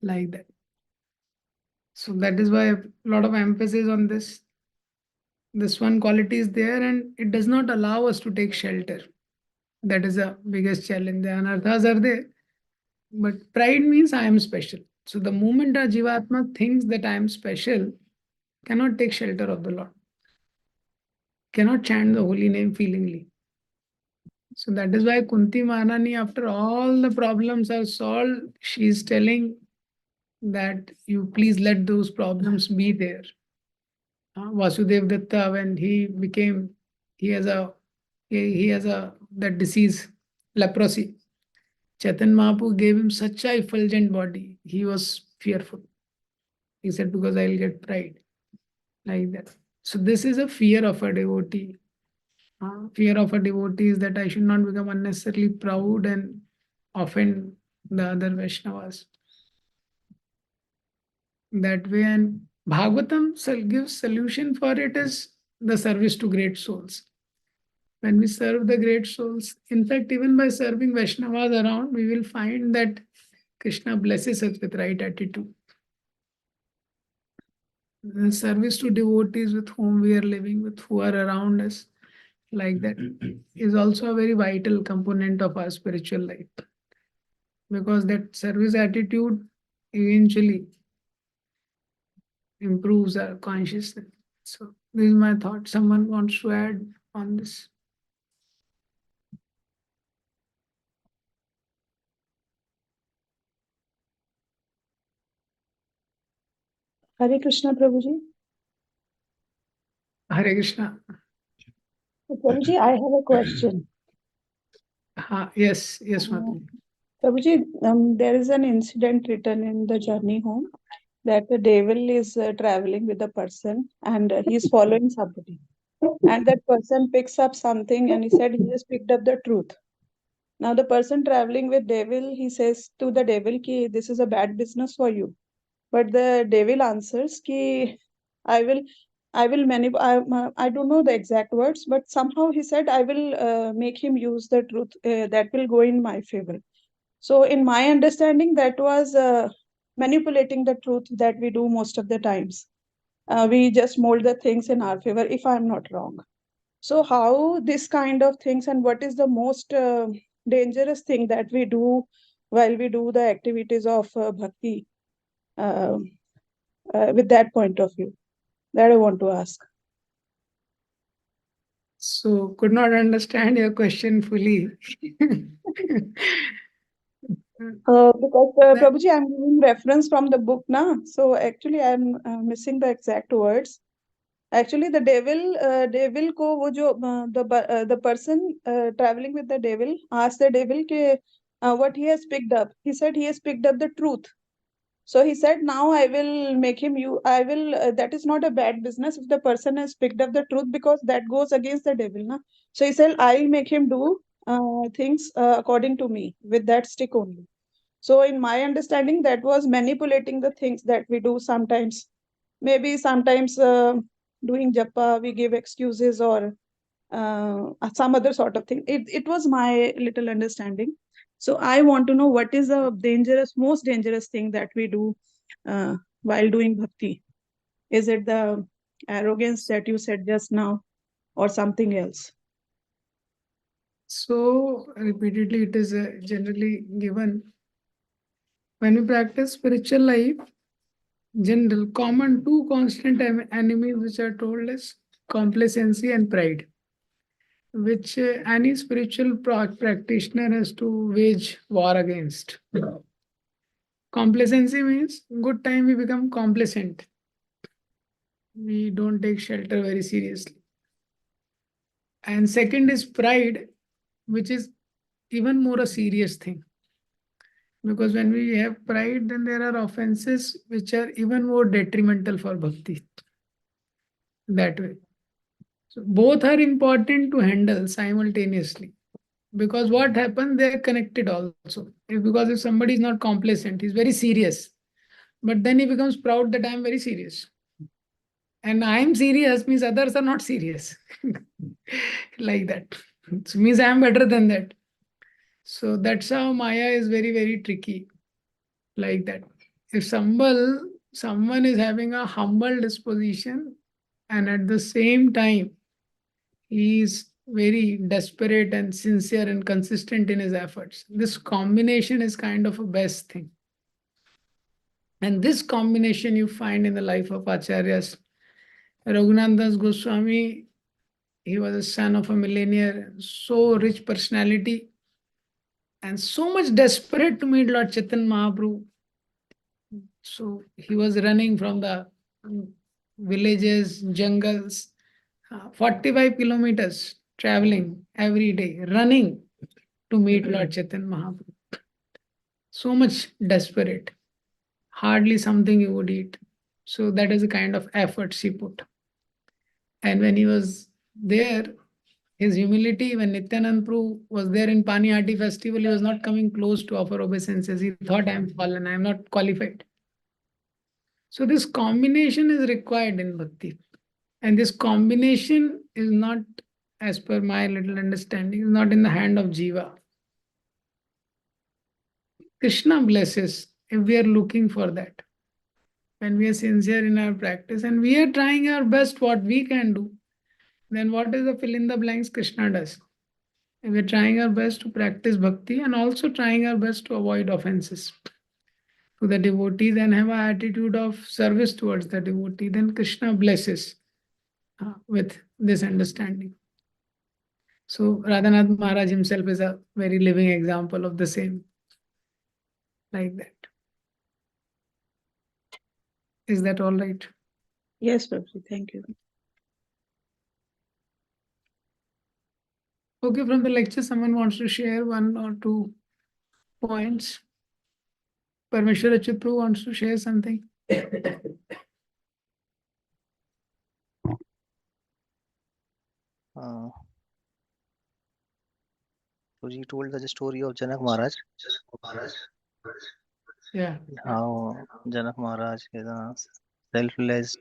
like that. So that is why a lot of emphasis on this. This one quality is there, and it does not allow us to take shelter. That is the biggest challenge. The anarthas are there, but pride means I am special. So the moment a Jivatma thinks that I am special, cannot take shelter of the Lord, cannot chant the holy name feelingly. So that is why Kunti Maharani, after all the problems are solved, she is telling that you please let those problems be there. Vasudev Datta, when he became, he has a that disease, leprosy. Chaitan Mahaprabhu gave him such a effulgent body. He was fearful. He said, because I'll get pride. Like that. So this is a fear of a devotee. fear of a devotee is that I should not become unnecessarily proud and offend the other Vaishnavas. That way, and Bhagavatam gives solution for it is the service to great souls. When we serve the great souls, in fact, even by serving Vaishnavas around, we will find that Krishna blesses us with right attitude. The service to devotees with whom we are living, with who are around us, like that, is also a very vital component of our spiritual life. Because that service attitude eventually improves our consciousness. So this is my thought. Someone wants to add on this? Hare Krishna, Prabhuji. Hare Krishna. Prabhuji, I have a question. Yes, yes, Uh, Mataji. Prabhuji, there is an incident written in the journey home that the devil is traveling with a person and he's following somebody. And that person picks up something and he said he just picked up the truth. Now the person traveling with devil, he says to the devil, ki, this is a bad business for you. But the devil answers, ki, I will I don't know the exact words, but somehow he said, I will make him use the truth that will go in my favor. So in my understanding, that was manipulating the truth that we do most of the times. We just mold the things in our favor, if I'm not wrong. So how this kind of things, and what is the most dangerous thing that we do while we do the activities of bhakti, uh, with that point of view, that I want to ask. So could not understand your question fully. Because Prabhuji, I'm giving reference from the book now. So actually, I'm missing the exact words. Actually, the devil को वो जो the person traveling with the devil asked the devil के what he has picked up. He said he has picked up the truth. So he said, now I will make him you. I will. That is not a bad business if the person has picked up the truth, because that goes against the devil, na. So he said, I'll make him do things according to me with that stick only. So in my understanding, that was manipulating the things that we do sometimes. Maybe sometimes doing japa, we give excuses or some other sort of thing. It was my little understanding. So I want to know what is the most dangerous thing that we do while doing bhakti. Is it the arrogance that you said just now, or something else? So repeatedly, it is generally given when we practice spiritual life. General common two constant enemies which are told as complacency and pride, which any spiritual practitioner has to wage war against. Complacency means good time we become complacent. We don't take shelter very seriously. And second is pride, which is even more a serious thing. Because when we have pride, then there are offenses which are even more detrimental for bhakti. That way. So both are important to handle simultaneously. Because what happens, they are connected also. Because if somebody is not complacent, he's very serious. But then he becomes proud that I am very serious. And I am serious means others are not serious. Like that. It means I am better than that. So that's how Maya is very, very tricky. Like that. If someone is having a humble disposition and at the same time he is very desperate and sincere and consistent in his efforts, this combination is kind of a best thing. And this combination you find in the life of Acharyas. Raghunath Das Goswami, he was a son of a millionaire, so rich personality, and so much desperate to meet Lord Chaitanya Mahaprabhu. So he was running from the villages, jungles, 45 kilometers traveling every day, running to meet Lord Chaitanya Mahaprabhu. So much desperate, hardly something he would eat. So that is the kind of efforts he put. And when he was there, His humility, when Nityanand Prabhu was there in Pani Aarti festival, he was not coming close to offer obeisances. He thought, I am fallen, I am not qualified. So this combination is required in bhakti. And this combination is not, as per my little understanding, is not in the hand of Jiva. Krishna blesses if we are looking for that. When we are sincere in our practice and we are trying our best what we can do, then what is the fill in the blanks Krishna does? If we are trying our best to practice bhakti and also trying our best to avoid offenses to the devotees and have an attitude of service towards the devotee, then Krishna blesses with this understanding. So Radhanath Maharaj himself is a very living example of the same. Like that. Is that all right? Yes, Prabhuji, thank you. Okay, from the lecture, someone wants to share one or two points. Parmeshwar Achutru wants to share something. So he told the story of Janak Maharaj. Yeah. How Janak Maharaj is a self-realized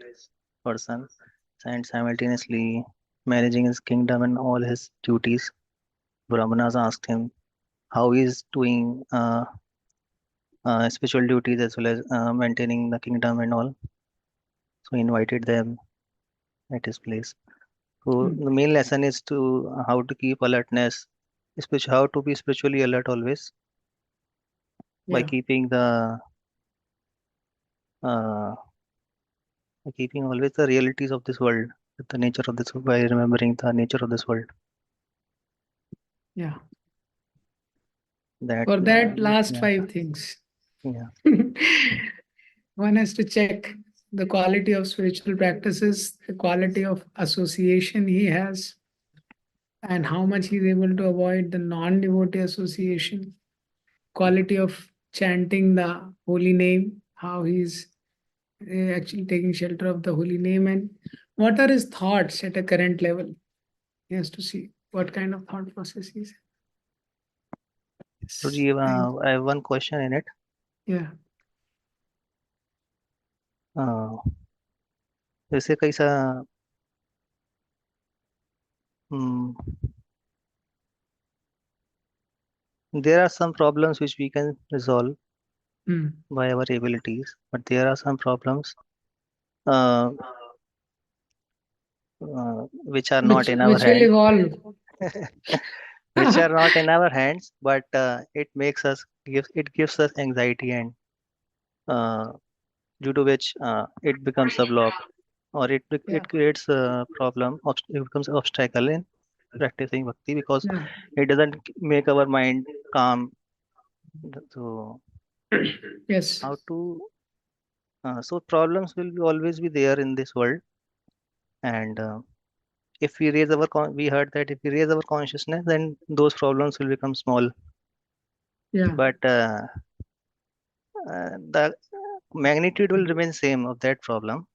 person and simultaneously managing his kingdom and all his duties. Brahmanas asked him how he is doing spiritual duties as well as maintaining the kingdom and all. So he invited them at his place. So the main lesson is to how to keep alertness, especially how to be spiritually alert always by keeping the keeping always the realities of this world, the nature of this, by remembering the nature of this world. Yeah. That For that, last yeah, 5 things. yeah, One has to check the quality of spiritual practices, the quality of association he has, and how much he is able to avoid the non-devotee association, quality of chanting the holy name, how he's actually taking shelter of the holy name, and what are his thoughts at a current level. He has to see what kind of thought process he's. So I have one question in it. Yeah. जैसे कैसा there are some problems which we can resolve by our abilities, but there are some problems which are not in our Which will hands. evolve. Which are not in our hands, but it gives us anxiety and due to which it becomes a block or it creates a problem. It becomes an obstacle in practicing bhakti because it doesn't make our mind calm. So Yes. how to so problems will always be there in this world, and if we raise we heard that if we raise our consciousness, then those problems will become small. Yeah. But the magnitude will remain same of that problem,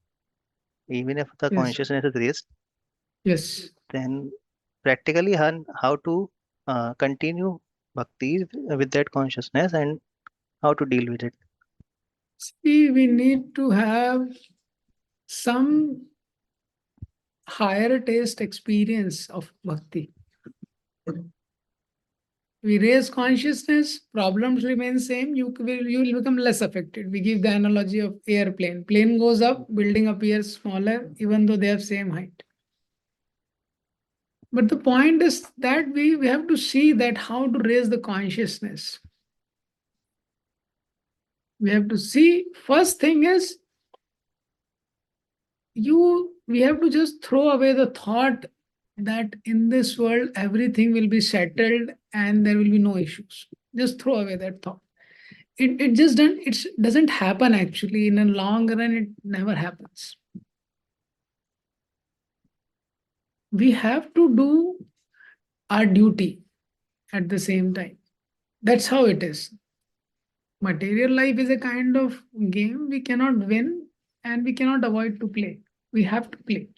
even if the consciousness is raised. Yes. Then practically how to continue bhakti with that consciousness and how to deal with it. See, we need to have some higher taste experience of bhakti. We raise consciousness, problems remain same, you will become less affected. We give the analogy of airplane. Plane goes up, building appears smaller, even though they have same height. But the point is that we have to see that how to raise the consciousness. We have to see, first thing is, we have to just throw away the thought that in this world everything will be settled and there will be no issues. Just throw away that thought. It doesn't happen actually. In a long run, it never happens. We have to do our duty at the same time. That's how it is. Material life is a kind of game we cannot win and we cannot avoid to play. We have to play.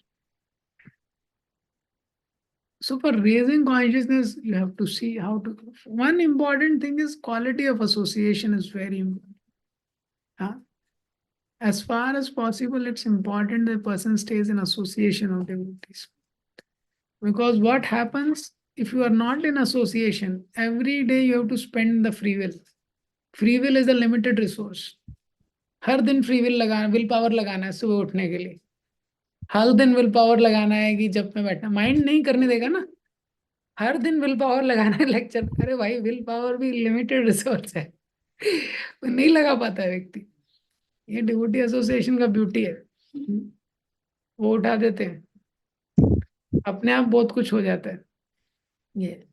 So for raising consciousness, you have to see how to. One important thing is quality of association is very important. Huh? As far as possible, it's important the person stays in association of devotees. Because what happens if you are not in association, every day you have to spend the free will. Free will is a limited resource. हर दिन free will power लगाना है सुबह उठने के लिए. हर दिन will power लगाना है कि जब मैं बैठना, माइंड नहीं करने देगा ना. हर दिन विल पावर लगाना है लेक्चर. अरे भाई, विल पावर भी लिमिटेड रिसोर्स है. वो नहीं लगा पाता है व्यक्ति. ये डिवोटी एसोसिएशन का ब्यूटी है. वो उठा देते हैं, अपने आप बहुत कुछ हो जाता है. ये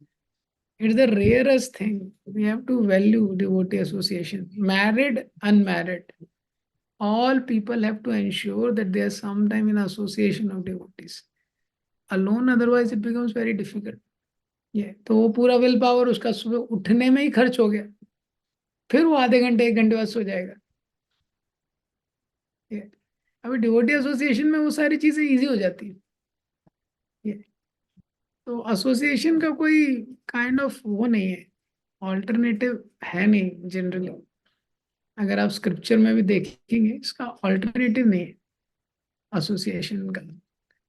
it's the rarest thing. We have to value devotee association. Married, unmarried, all people have to ensure that they are sometime in association of devotees. Alone, otherwise it becomes very difficult. ये तो वो पूरा will power उसका सुबह उठने में ही खर्च हो गया, फिर वो आधे घंटे 1 घंटे बाद सो जाएगा. ये अभी डिवोटी एसोसिएशन में वो सारी चीजें इजी हो जाती है. ये तो एसोसिएशन का कोई काइंड ऑफ वो नहीं है, ऑल्टरनेटिव है नहीं जनरली. अगर आप स्क्रिप्चर में भी देखेंगे, इसका ऑल्टरनेटिव नहीं है एसोसिएशन का.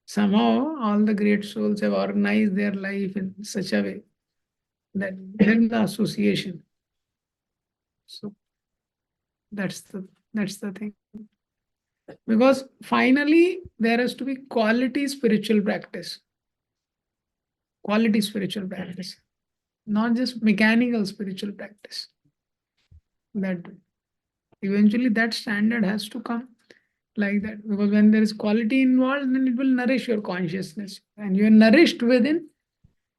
Somehow all the great souls have organized their life in such a way that they're in the association. So that's the thing. Because finally there has to be quality spiritual practice. Quality spiritual practice, not just mechanical spiritual practice. That eventually that standard has to come like that, because when there is quality involved, then it will nourish your consciousness, and you are nourished within,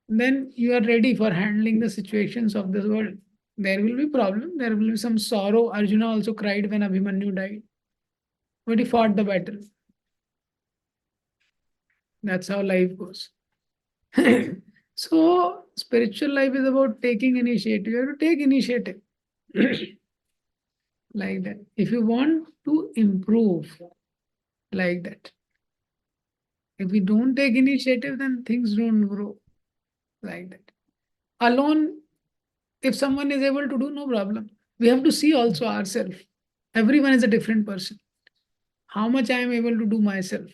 then you are ready for handling the situations of this world. There will be problem, there will be some sorrow. Arjuna also cried when Abhimanyu died, but he fought the battle. That's how life goes. So spiritual life is about taking initiative. You have to take initiative. Like that. If you want to improve, like that. If we don't take initiative, then things don't grow. Like that. Alone, if someone is able to do, no problem. We have to see also ourselves. Everyone is a different person. How much I am able to do myself.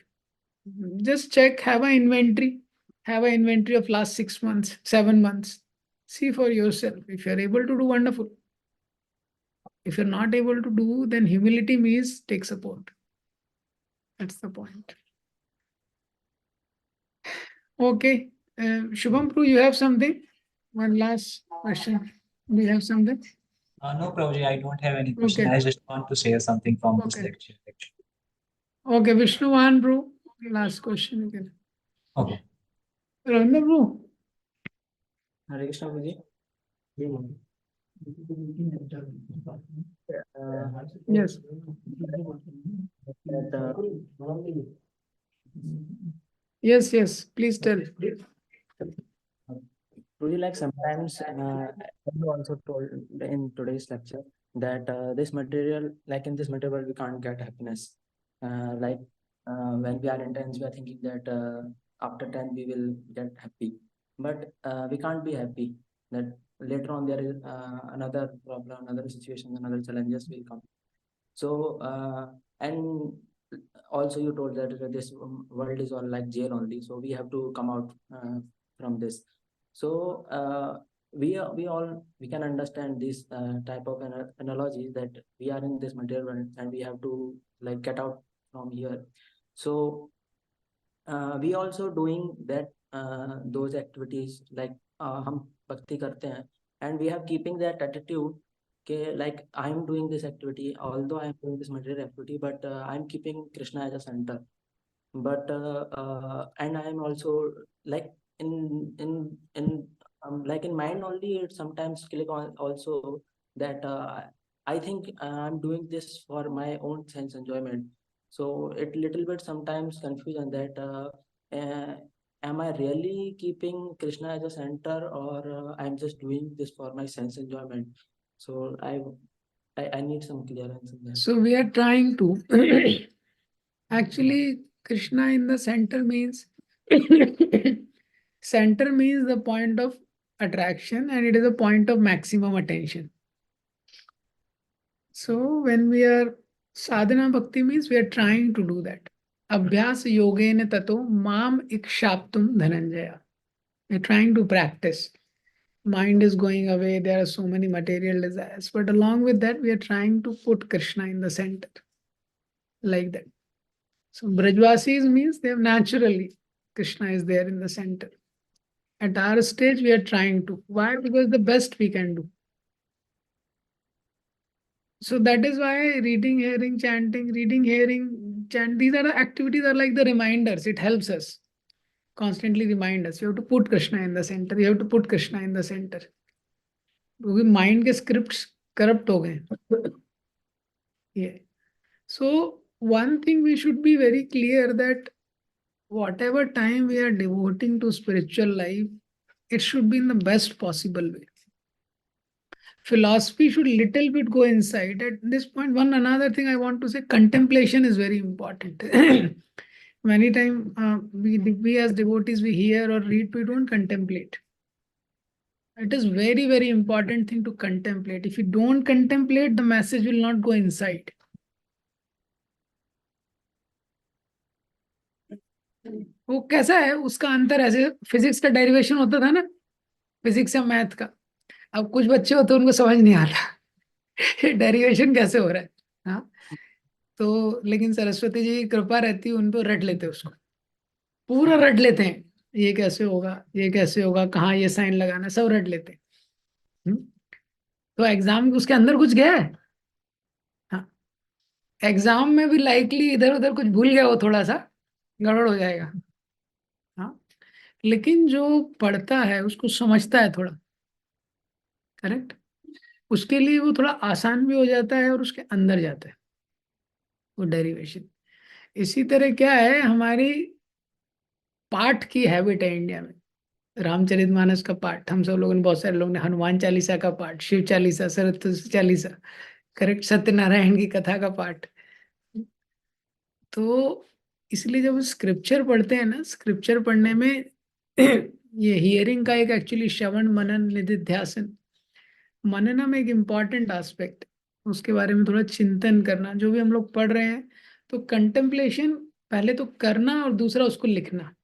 Just check, have an inventory. Have an inventory of last 6 months, 7 months. See for yourself. If you're able to do, wonderful. If you're not able to do, then humility means take support. That's the point. Okay. Shubham Prabhu, you have something? One last question. Do you have something? No, Prabhuji, I don't have any question. Okay. I just want to share something from this Okay. lecture. Okay, Vishnuvan Prabhu, last question again. Okay. Ravindra Prabhu. Hare Krishna Prabhuji. Yes. Yes, please tell. Prabhuji, like sometimes you also told in today's lecture that this material, like in this material world, we can't get happiness. When we are intense, we are thinking that after 10 we will get happy, but we can't be happy. That later on there is another problem, another situation, another challenges will come. So and also you told that this world is all like jail only, so we have to come out from this. So we can understand this type of analogy that we are in this material world and we have to like get out from here. So we also doing that those activities like हम भक्ति करते हैं and we have keeping that attitude okay, like I'm doing this activity, although I'm doing this material activity, but I'm keeping Krishna as a center. But and I'm also like in like in mind only, it sometimes click on also that I think I'm doing this for my own sense enjoyment. So it little bit sometimes confusion that am I really keeping Krishna as a center, or I'm just doing this for my sense enjoyment? So I need some clearance in that. So we are trying to actually Krishna in the center means Center means the point of attraction and it is a point of maximum attention. So when we are sadhana bhakti means we are trying to do that. Abhyas yogena tato mam ikshaptum dhananjaya. We're trying to practice. Mind is going away. There are so many material desires. But along with that, we are trying to put Krishna in the center. Like that. So Brajvasis means they have naturally, Krishna is there in the center. At our stage, we are trying to. Why? Because the best we can do. So that is why reading, hearing, chanting, reading, hearing, chant, these are the activities are like the reminders. It helps us. Constantly remind us. You have to put Krishna in the center. You have to put Krishna in the center. क्योंकि mind के scripts corrupt हो गए ये सो one thing we should be very clear that whatever time we are devoting to spiritual life, it should be in the best possible way. Philosophy should little bit go inside. At this point, another thing I want to say, contemplation is very important. Many times we as devotees, we hear or read, we don't contemplate. It is very, very important thing to contemplate. If you don't contemplate, the message will not go inside. वो कैसा है उसका अंतर ऐसे physics का derivation होता था ना फिजिक्स या मैथ का अब कुछ बच्चे होते उनको समझ नहीं आता डेरिवेशन कैसे हो रहा है हाँ तो लेकिन सरस्वती जी की कृपा रहती है उन पर रट लेते उसको पूरा रट लेते हैं ये कैसे होगा कहाँ ये साइन लगाना सब रट लेते हैं तो एग्जाम उसके अंदर कुछ गया है हाँ एग्जाम में भी लाइकली इधर उधर कुछ भूल गया वो थोड़ा सा गड़बड़ हो जाएगा हाँ लेकिन जो पढ़ता है उसको समझता है थोड़ा करेक्ट उसके लिए वो थोड़ा आसान भी हो जाता है और उसके अंदर जाता है वो डेरिवेशन इसी तरह क्या है हमारी पाठ की हैबिट है इंडिया में रामचरितमानस का पाठ हम सब लोगों ने बहुत सारे लोगों ने हनुमान चालीसा का पाठ शिव चालीसा सरस्वती चालीसा करेक्ट सत्यनारायण की कथा का पाठ तो इसलिए जब स्क्रिप्चर पढ़ते हैं ना स्क्रिप्चर पढ़ने में ये हियरिंग का एक एक्चुअली श्रवण मनन निधिध्यासन मननम एक इम्पॉर्टेंट एस्पेक्ट उसके बारे में थोड़ा चिंतन करना जो भी हम लोग पढ़ रहे हैं तो कंटेम्पलेशन पहले तो करना और दूसरा उसको लिखना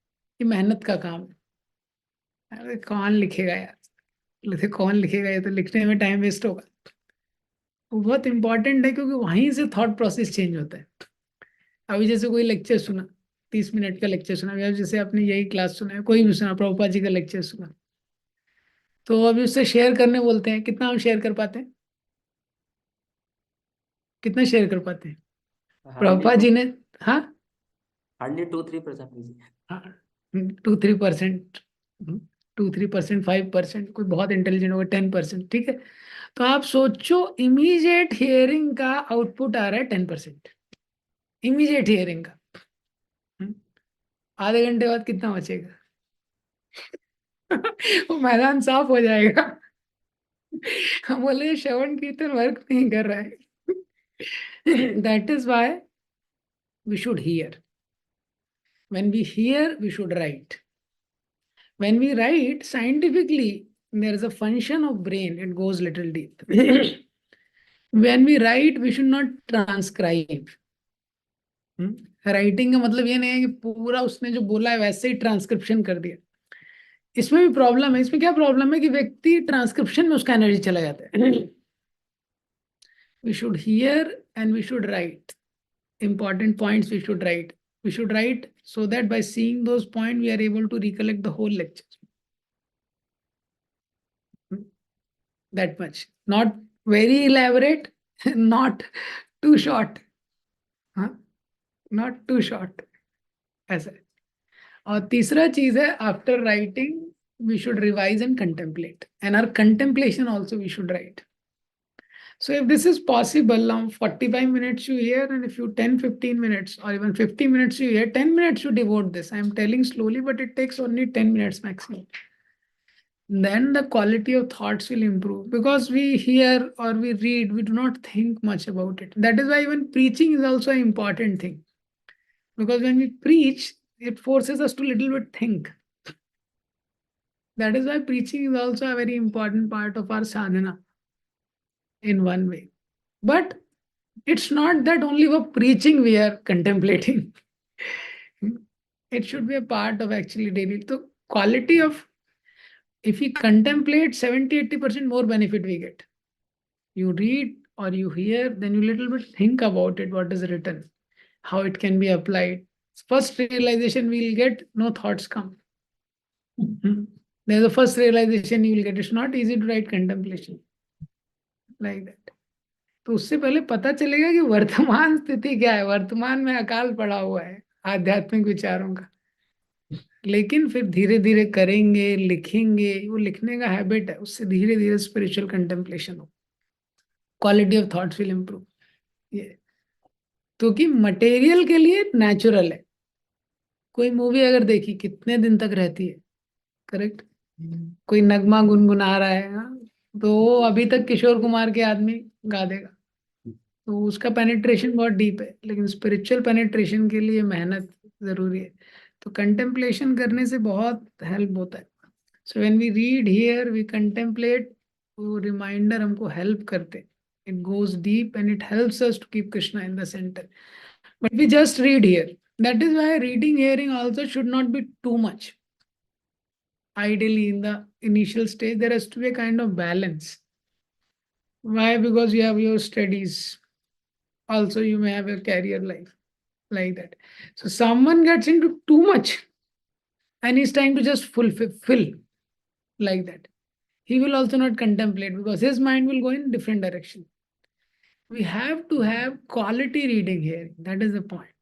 ये मेहनत का काम है अरे कौन लिखेगा यार कौन लिखेगा ये तो लिखने में टाइम वेस्ट होगा वो बहुत इंपॉर्टेंट है क्योंकि वहीं से थॉट प्रोसेस चेंज होता है अभी जैसे कोई लेक्चर सुना 30 मिनट का लेक्चर सुना अभी जैसे आपने यही क्लास सुना है कोई भी सुना प्रभुपाद जी का लेक्चर सुना तो अभी उससे शेयर करने बोलते हैं कितना हम शेयर कर पाते हैं कितना शेयर कर पाते हैं प्रभुपाद जी ने हाँ हार्डली 2-3%. हाँ 2-3% 2-3% 5% कोई बहुत इंटेलिजेंट होगा 10% ठीक है तो आप सोचो इमीडिएट हियरिंग का आउटपुट आ रहा है 10% इमीडिएट हियरिंग का आधे घंटे बाद कितना बचेगा वो मैदान साफ हो जाएगा हम बोले श्रवण कीर्तन वर्क नहीं कर रहा है that is why we should hear when we hear we should write when we write scientifically there is a function of brain it goes little deep when we write we should not transcribe writing का मतलब ये नहीं है कि पूरा उसने जो बोला है वैसे ही ट्रांसक्रिप्शन कर दिया इसमें भी प्रॉब्लम है इसमें क्या प्रॉब्लम है कि व्यक्ति ट्रांसक्रिप्शन में उसका एनर्जी चला जाता है we should hear and we should write important points we should write so that by seeing those points we are able to recollect the whole lecture that much not very elaborate not too short not too short ऐसा और तीसरा चीज है after writing we should revise and contemplate and our contemplation also we should write. So if this is possible, now 45 minutes you hear and if you 10-15 minutes or even 50 minutes you hear, 10 minutes you devote this. I am telling slowly, but it takes only 10 minutes maximum. Then the quality of thoughts will improve because we hear or we read, we do not think much about it. That is why even preaching is also an important thing. Because when we preach, it forces us to little bit think. That is why preaching is also a very important part of our sadhana in one way. But it's not that only for preaching we are contemplating. It should be a part of actually daily. So quality of, if we contemplate, 70-80% more benefit we get. You read or you hear, then you little bit think about it, what is written, how it can be applied. First realization we'll get, no thoughts come. There's the first realization you will get. It's not easy to write contemplation like that. तो उससे पहले पता चलेगा कि वर्तमान स्थिति क्या है, वर्तमान में अकाल पड़ा हुआ है आध्यात्मिक विचारों का। लेकिन फिर धीरे धीरे करेंगे, लिखेंगे, वो लिखने का हैबिट है, उससे धीरे धीरे स्पिरिचुअल कंटेम्पलेशन हो, quality of thoughts will improve. ये तो कि मटेरियल के लिए नेचुरल है। कोई मूवी अगर देखी कितने दिन तक रहती है, करेक्ट? कोई नगमा गुनगुना रहा है, हाँ, तो वो अभी तक किशोर कुमार के आदमी गा देगा, तो उसका पेनिट्रेशन बहुत डीप है। लेकिन स्पिरिचुअल पेनिट्रेशन के लिए मेहनत जरूरी है। तो कंटेम्पलेशन करने से बहुत हेल्प होता है। So when we read hear, we contemplate, वो रिमाइंडर हमको हेल्प करते, it goes deep and it helps us to keep Krishna in the centre. But we just read hear, that is why reading hearing also should not be too much. Ideally in the initial stage there has to be a kind of balance. Why? Because you have your studies, also you may have a career life like that. So someone gets into too much and is trying to just fulfill like that, he will also not contemplate because his mind will go in different direction. We have to have quality reading hearing, that is the point.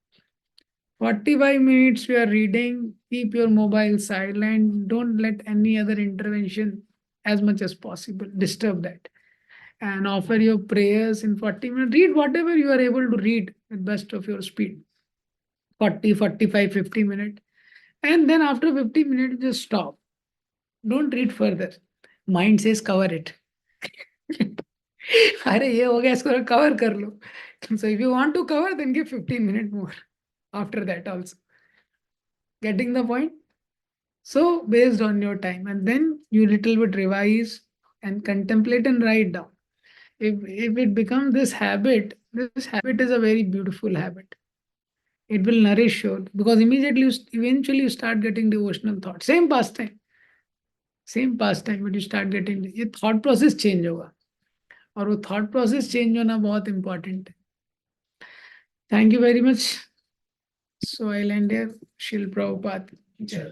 45 minutes you are reading, keep your mobile silent, don't let any other intervention as much as possible disturb that. And offer your prayers in 40 minutes. Read whatever you are able to read at best of your speed. 40, 45, 50 minutes. And then after 50 minutes, just stop. Don't read further. Mind says cover it. अरे ये हो गया, इसको cover कर लो. So if you want to cover, then give 15 minutes more after that also. Getting the point? So based on your time, and then you little bit revise and contemplate and write down. If it becomes this habit is a very beautiful habit. It will nourish you because immediately eventually you start getting devotional thoughts. Same pastime, but you start getting ये thought process change होगा, और वो thought process change होना बहुत important है. Thank you very much. So I'll end here. Shil Prabhupada. Jai.